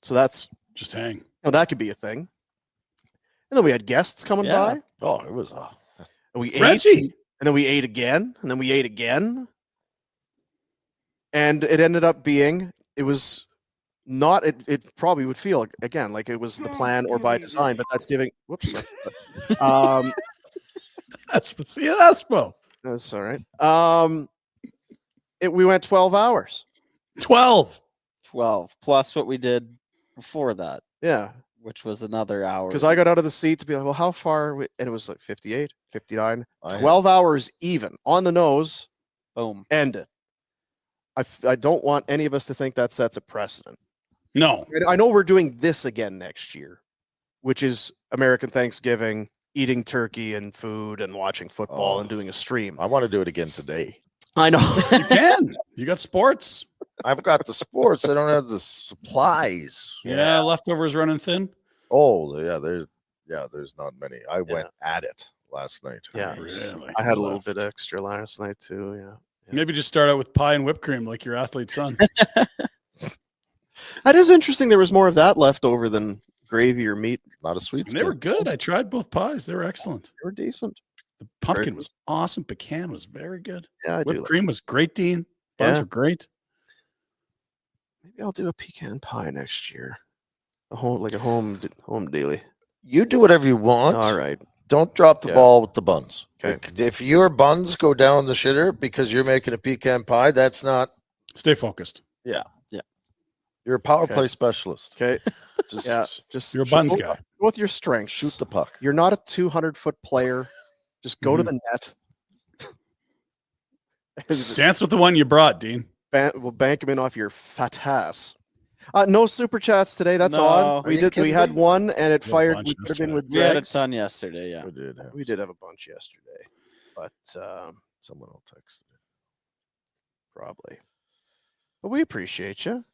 So that's, Just hang. that could be a thing. And then we had guests coming Yeah. by, Oh, it was. and we ate, Reggie. and then we ate again, and then we ate again. And it ended up being, it was not, it probably would feel, again, like it was the plan or by design, but that's giving, whoops. That's Espo. That's all right. We went 12 hours. 12. 12 plus what we did before that, Yeah. which was another hour. Because I got out of the seat to be like, well, how far? And it was like 58, 59, I 12 hours even on the nose, boom. ended. I don't want any of us to think that sets a precedent. No. And I know we're doing this again next year, which is American Thanksgiving, eating turkey and food and watching football and doing a stream. I want to do it again today. I know. You can. You got sports. I've got the sports. I don't have the supplies. Yeah. Leftovers running thin. Oh, yeah. There's not many. I went at it last night. Yeah. Really? I had a little bit extra last night too. Yeah. Maybe just start out with pie and whipped cream like your athlete son. That is interesting. There was more of that left over than gravy or meat. Not a sweet. And they were skin. good. I tried both pies. They were excellent. They were decent. The pumpkin was awesome. Pecan was very good. Yeah, I do. Whipped Like, cream was great, Dean. Buns Yeah. were great. maybe I'll do a pecan pie next year. A home daily. You do whatever you want. All right. Don't drop the Yeah. ball with the buns. Okay. Like, if your buns go down the shitter because you're making a pecan pie, that's not. Stay focused. You're a power Okay. play specialist. Okay. Just Yeah. Just You're a buns go guy. with your strengths. shoot the puck. You're not a 200-foot player. Just go to Mm-hmm. the net. Dance with the one you brought, Dean. We'll bank him in off your fat ass. No super chats today. That's No. odd. Are We you did. We kidding had me? one, and it We had a fired. bunch We could have been with We had a Dregs. ton yesterday. Yeah. We did have We did have a bunch yesterday, but someone will text it. probably. But we appreciate you,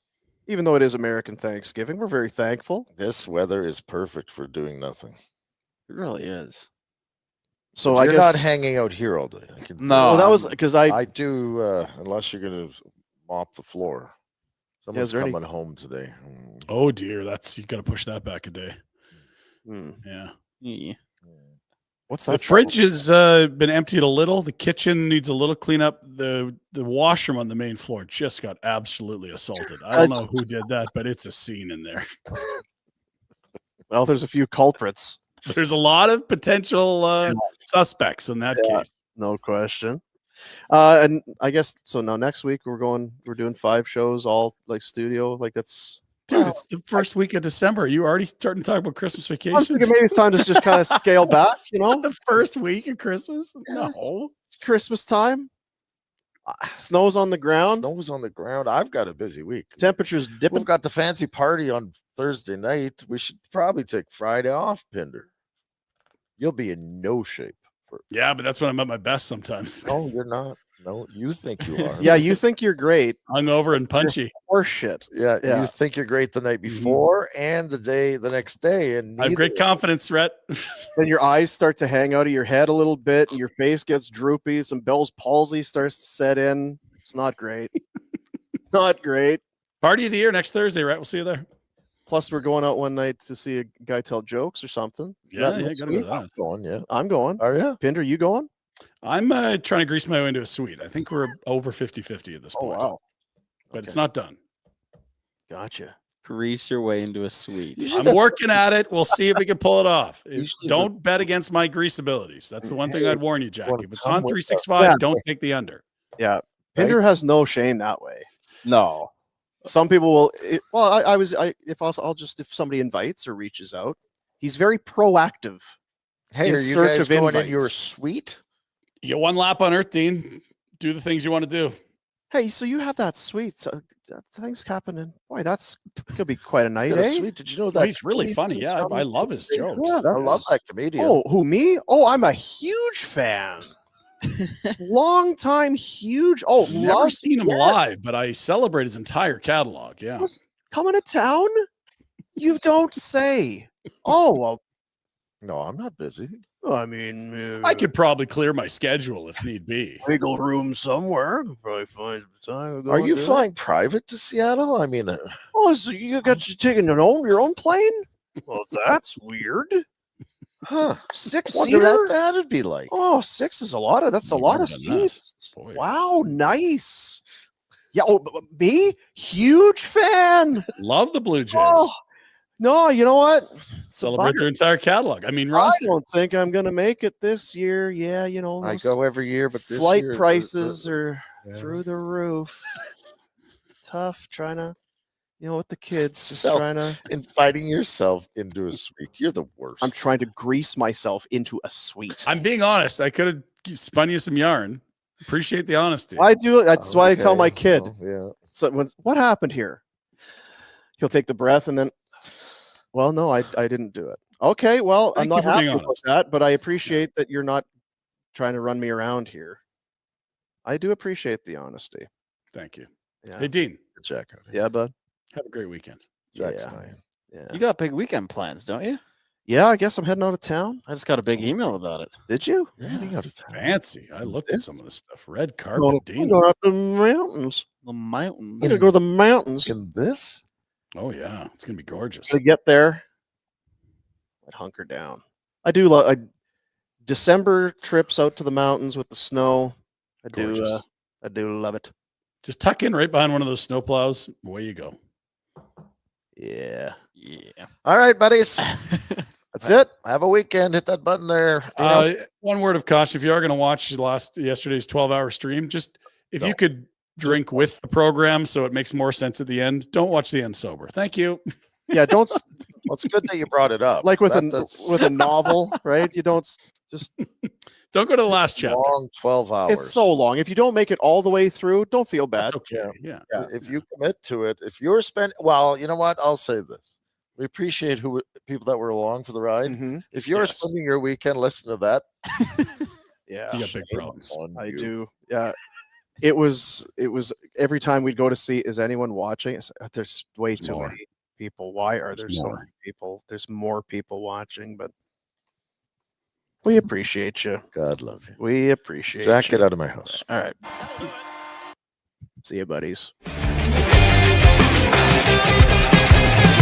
even though it is American Thanksgiving. We're very thankful. This weather is perfect for doing nothing. It really is. So But I you're guess not hanging out here all day. No, well, that was because I do, unless you're going to mop the floor. Someone's there any- coming home today. Oh dear, you got to push that back a day. Yeah. Yeah. What's The that? fridge has been emptied a little. The kitchen needs a little cleanup. The washroom on the main floor just got absolutely assaulted. I don't know who did that, but it's a scene in there. Well, there's a few culprits. There's a lot of potential suspects in that case. No question. And I guess so. Now next week we're doing 5 shows, all like studio. Like that's Dude, it's the first week of December. Are you already starting to talk about Christmas I vacation? was thinking maybe it's time to just kind of scale back. You know, The first week of Christmas? No. it's Christmas time. Snow's on the ground. Snow's on the ground. I've got a busy week. Temperatures dipping. We've got the fancy party on Thursday night. We should probably take Friday off, Pinder. You'll be in no shape. Yeah, but that's when I'm at my best sometimes. No, you're not. No, you think you are. Yeah, you think you're great. Hungover and punchy. Horse shit. Yeah, Yeah. you think you're great the night before and the next day. And I have great confidence, Rhett. Then your eyes start to hang out of your head a little bit, and your face gets droopy. Some Bell's palsy starts to set in. It's not great. Not great. Party of the year next Thursday, Rhett. We'll see you there. Plus, we're going out one night to see a guy tell jokes or something. Is that Yeah, next gotta go week? to that. going, yeah. I'm going. Are you? Pinder, you going? I'm trying to grease my way into a suite. I think we're over 50-50 at this point. But it's not done. Gotcha. Grease your way into a suite. I'm working at it. We'll see if we can pull it off. Usually Don't that's- bet against my grease abilities. That's the one thing I'd warn you, Jack. wanna If it's come on with 365, Yeah. don't take the under. Yeah. Pinder has no shame that way. No. Some people will. If somebody invites or reaches out, he's very proactive. Hey, In are you search guys of going in your invites. suite? You get one lap on Earth, Dean. Do the things you want to do. Hey, so you have that suite? Things happening. Boy, that's could be quite a night, Got a eh? suite. Did you know Oh, that? he's really funny. Yeah, I love his jokes. Yeah, I love that comedian. Oh, who me? Oh, I'm a huge fan. Long time huge. Oh, Never love seen him yes. live, but I celebrate his entire catalog. Yeah. Was coming to town? You don't say. Oh, well, No, I'm not busy. I mean, I could probably clear my schedule if need be. wiggle room somewhere. Could probably find some time. to go Are you do it. flying private to Seattle? I mean, Oh, so you got you taking your own plane? Well, that's weird. huh? 6 Wonder seater? what that'd be like. Oh, 6 is a lot of. That's a More lot of than that. seats. Boy. Wow, nice. Yeah. Oh, me, huge fan. Love the Blue Jays. Oh, no, you know what? Celebrate their entire catalog. I mean, I roster. don't think I'm gonna make it this year. Yeah, you know, I those go every year, but this flight year, prices are yeah. through the roof. Tough trying to, with the kids, just Self- trying to. inviting yourself into a suite. You're the worst. I'm trying to grease myself into a suite. I'm being honest. I could have spun you some yarn. Appreciate the honesty. I do it. That's why I tell my Okay, kid. well, yeah. So what happened here? He'll take the breath and then, well, no, I didn't do it. Okay, well, I'm Thank you not for happy being about honest. that, but I appreciate that you're not trying to run me around here. I do appreciate the honesty. Thank you. Yeah, Hey, Dean, Good check. yeah, bud. have a great weekend. Jack's Yeah. dying. Yeah, You got big weekend plans, don't you? yeah. I guess I'm heading out of town. I just got a big email about it. Did you? You're heading out of town. Fancy. I looked at some of this stuff. Red carpet, I'm Dean. going up to the mountains. The mountains. I'm gonna go to the mountains. In this? Oh, yeah. It's going to be gorgeous. To get there, I'd hunker down. I do love December trips out to the mountains with the snow. I do. Gorgeous. I do love it. Just tuck in right behind one of those snowplows. Away you go. Yeah, Yeah. All right, buddies. that's it. Have a weekend. Hit that button there. You know, One word of caution: if you are going to watch yesterday's 12-hour stream, just if you could drink with the program, so it makes more sense at the end. Don't watch the end sober. Thank you. Yeah, don't well, it's good that you brought it up. like with That's with a novel, right? You don't just. Don't go to the last chapter. long 12 hours. It's so long. If you don't make it all the way through, don't feel bad. That's okay. Yeah. Yeah. If you commit to it, if you're well, you know what? I'll say this. We appreciate people that were along for the ride. Mhm. If you're Yes. spending your weekend listening to that, Yeah, You got big shame problems. on I you. do. Yeah. It was every time we'd go to see, is anyone watching? There's way too more. many people. Why are there There's so more. many people? There's more people watching, but We appreciate you. God love you. We appreciate Jack, you. get out of my house. All right. See you, buddies.